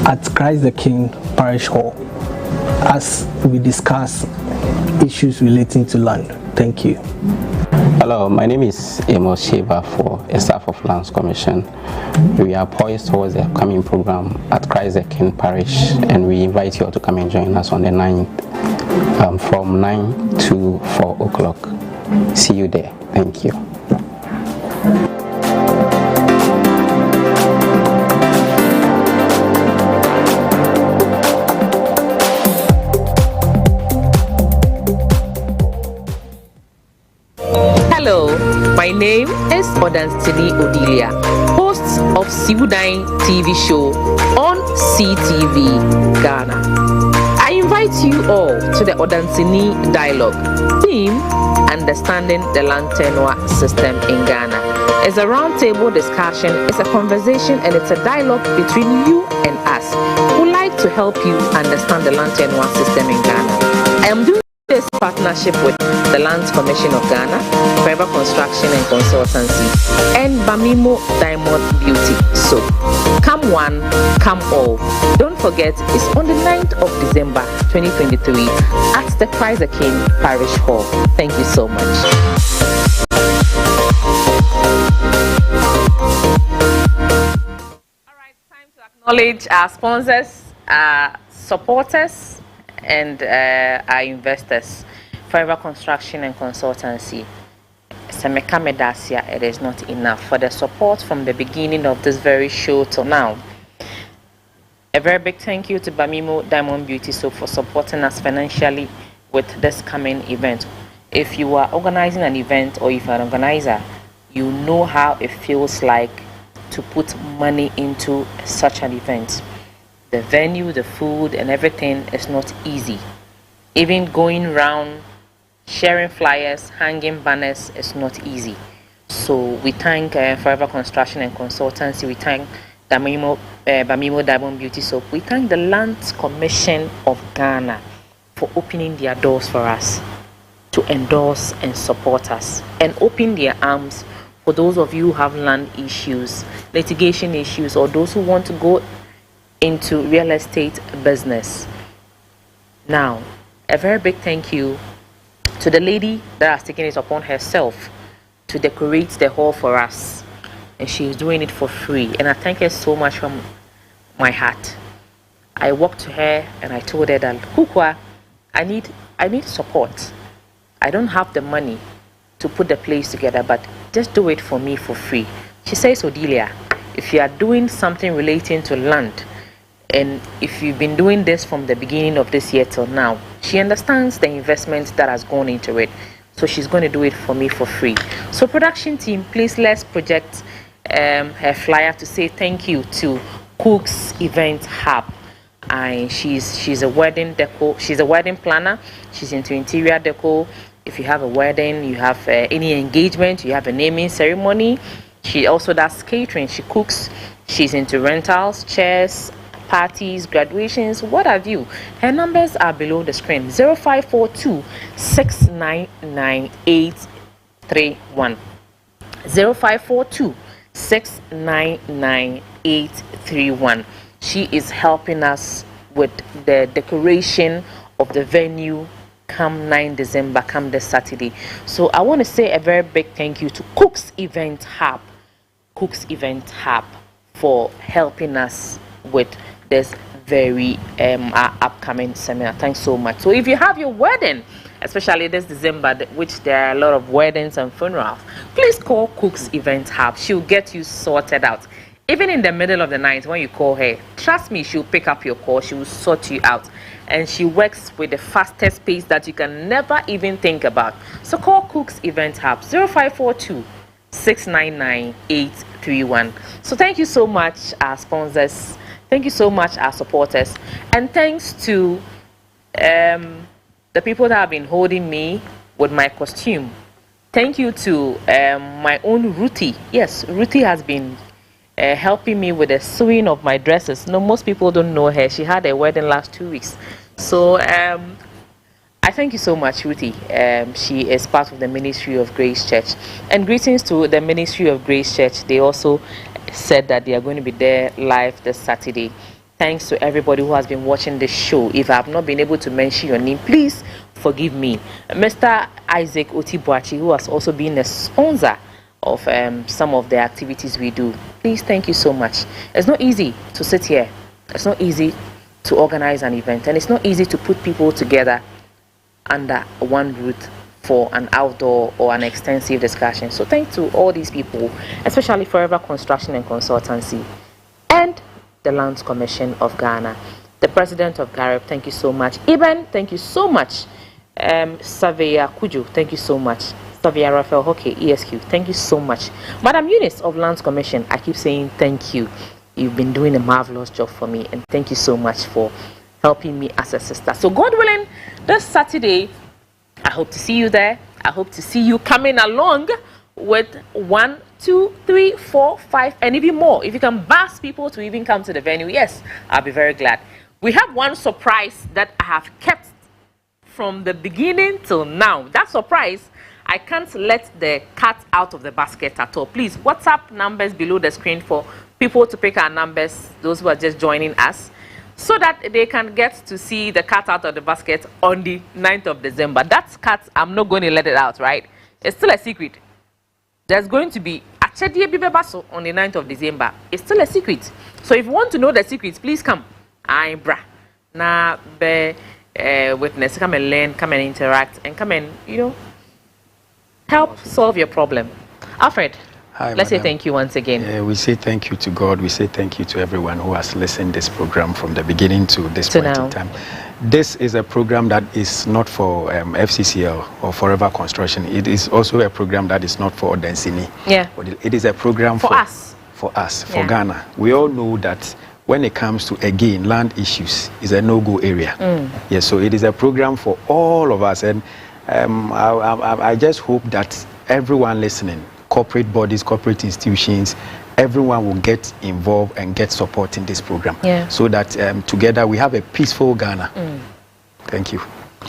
[SPEAKER 4] at Christ the King Parish Hall as we discuss issues relating to land. Thank you.
[SPEAKER 5] Hello, my name is Amos Sheba for a staff of Lands Commission. We are poised towards the upcoming program at Christ the King Parish and we invite you all to come and join us on the 9th from 9 to 4 o'clock. See you there. Thank you.
[SPEAKER 1] Hello, my name is Osansini Odilia, host of Siwudan TV show on CTV Ghana. I invite you all to the Osansini Dialogue. Theme: Understanding the Land Tenure System in Ghana. It's a roundtable discussion, it's a conversation, and it's a dialogue between you and us who like to help you understand the land tenure system in Ghana. I am doing this partnership with the Lands Commission of Ghana, Forever Construction and Consultancy, and Bamimo Diamond Beauty. So, come one, come all. Don't forget, it's on the 9th of December 2023 at the Christ the King Parish Hall. Thank you so much. All right, time to acknowledge our sponsors, our supporters, and our investors. Forever Construction and Consultancy. Semeka Medasia, it is not enough for the support from the beginning of this very show till now. A very big thank you to Bamimo Diamond Beauty Soap for supporting us financially with this coming event. If you are organizing an event or if you're an organizer, you know how it feels like to put money into such an event. The venue, the food, and everything is not easy. Even going around, sharing flyers, hanging banners is not easy. So we thank Forever Construction and Consultancy. We thank Bamimo Diamond Beauty Soap. We thank the Lands Commission of Ghana for opening their doors for us to endorse and support us, and open their arms for those of you who have land issues, litigation issues, or those who want to go into real estate business. Now, a very big thank you to the lady that has taken it upon herself to decorate the hall for us, and she's doing it for free, and I thank her so much from my heart. I walked to her and I told her that, Kukwa, I need support. I don't have the money to put the place together, but just do it for me for free. She says, Odilia, if you are doing something relating to land, and if you've been doing this from the beginning of this year till now, she understands the investment that has gone into it. So she's going to do it for me for free. So production team, please let's project her flyer to say thank you to Cook's Event Hub. And she's a wedding deco. She's a wedding planner. She's into interior deco. If you have a wedding, you have any engagement, you have a naming ceremony. She also does catering. She cooks. She's into rentals, chairs, parties, graduations, what have you. Her numbers are below the screen. 0542 699 831. 0542 699 831. She is helping us with the decoration of the venue come 9 December, come this Saturday. So I want to say a very big thank you to Cook's Event Hub. Cook's Event Hub for helping us with this very upcoming seminar. Thanks so much. So if you have your wedding, especially this December, which there are a lot of weddings and funerals, please call Cook's Event Hub. She'll get you sorted out. Even in the middle of the night when you call her, trust me, she'll pick up your call. She will sort you out. And she works with the fastest pace that you can never even think about. So call Cook's Event Hub 0542 699 831. So thank you so much, our sponsors. Thank you so much, our supporters. And thanks to the people that have been holding me with my costume. Thank you to my own Ruthie. Yes, Ruthie has been helping me with the sewing of my dresses. No, most people don't know her. She had a wedding last 2 weeks. So I thank you so much, Ruthie. She is part of the Ministry of Grace Church. And greetings to the Ministry of Grace Church. They also said that they are going to be there live this Saturday. Thanks to everybody who has been watching this show. If I have not been able to mention your name, please forgive me. Mr. Isaac Otibuachi, who has also been a sponsor of some of the activities we do. Please, thank you so much. It's not easy to sit here. It's not easy to organize an event, and it's not easy to put people together under one roof for an outdoor or an extensive discussion. So thanks to all these people, especially Forever Construction and Consultancy and the Lands Commission of Ghana. The President of Gareb, thank you so much. Eben, thank you so much. Savia Kuju, thank you so much. Savia Raphael Hockey, ESQ, thank you so much. Madam Eunice of Lands Commission, I keep saying thank you. You've been doing a marvelous job for me, and thank you so much for helping me as a sister. So God willing, this Saturday, I hope to see you there. I hope to see you coming along with 1, 2, 3, 4, 5, and even more. If you can buzz people to even come to the venue, yes, I'll be very glad. We have one surprise that I have kept from the beginning till now. That surprise, I can't let the cat out of the basket at all. Please, WhatsApp numbers below the screen for people to pick our numbers, those who are just joining us, so that they can get to see the cat out of the basket on the 9th of December. That cat, I'm not going to let it out, right? It's still a secret. There's going to be a Chedie Bibebaso on the 9th of December. It's still a secret. So if you want to know the secrets, please come. I'm bra. Na be witness, come and learn, come and interact, and come and, help solve your problem. Alfred.
[SPEAKER 6] Hi,
[SPEAKER 1] Let's say
[SPEAKER 6] madam.
[SPEAKER 1] thank you once again.
[SPEAKER 6] We say thank you to God. We say thank you to everyone who has listened to this program from the beginning to this point
[SPEAKER 1] now.
[SPEAKER 6] in time. This is a program that is not for FCCL or Forever Construction. It is also a program that is not for Osansini.
[SPEAKER 1] Yeah.
[SPEAKER 6] But it is a program
[SPEAKER 1] for us.
[SPEAKER 6] For us, for Ghana. We all know that when it comes to, again, land issues, is a no-go area. Yes, so it is a program for all of us. And I just hope that everyone listening, corporate bodies, corporate institutions, everyone will get involved and get support in this program, so that together we have a peaceful Ghana. Thank you.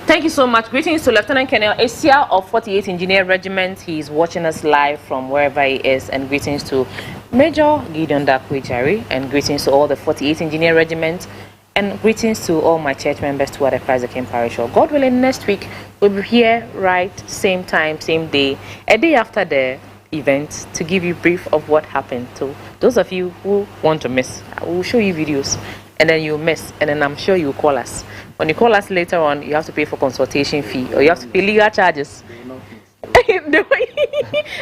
[SPEAKER 1] Thank you so much. Greetings to Lieutenant Colonel Asia of 48th Engineer Regiment. He is watching us live from wherever he is. And greetings to Major Gideon Dakwe, and greetings to all the 48th Engineer Regiment. And greetings to all my church members to the Christ the King Parish. God willing, next week we'll be here right same time, same day, a day after the event, to give you brief of what happened. So those of you who want to miss, I will show you videos, and then you'll miss, and then I'm sure you'll call us. When you call us later on, you have to pay for consultation fee, or you have to pay legal charges.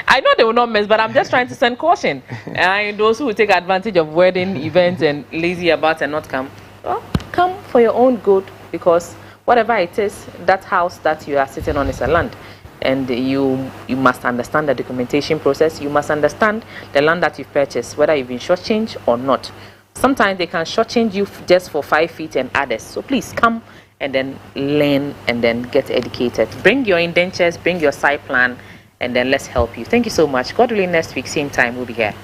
[SPEAKER 1] I know they will not miss, but I'm just trying to send caution. And those who will take advantage of wedding events and lazy about and not come, well, come for your own good, because whatever it is, that house that you are sitting on is a land. And you must understand the documentation process. You must understand the land that you've purchased, whether you've been shortchanged or not. Sometimes they can shortchange you just for 5 feet and others. So please come and then learn and then get educated. Bring your indentures, bring your site plan, and then let's help you. Thank you so much. God willing, next week, same time, we'll be here.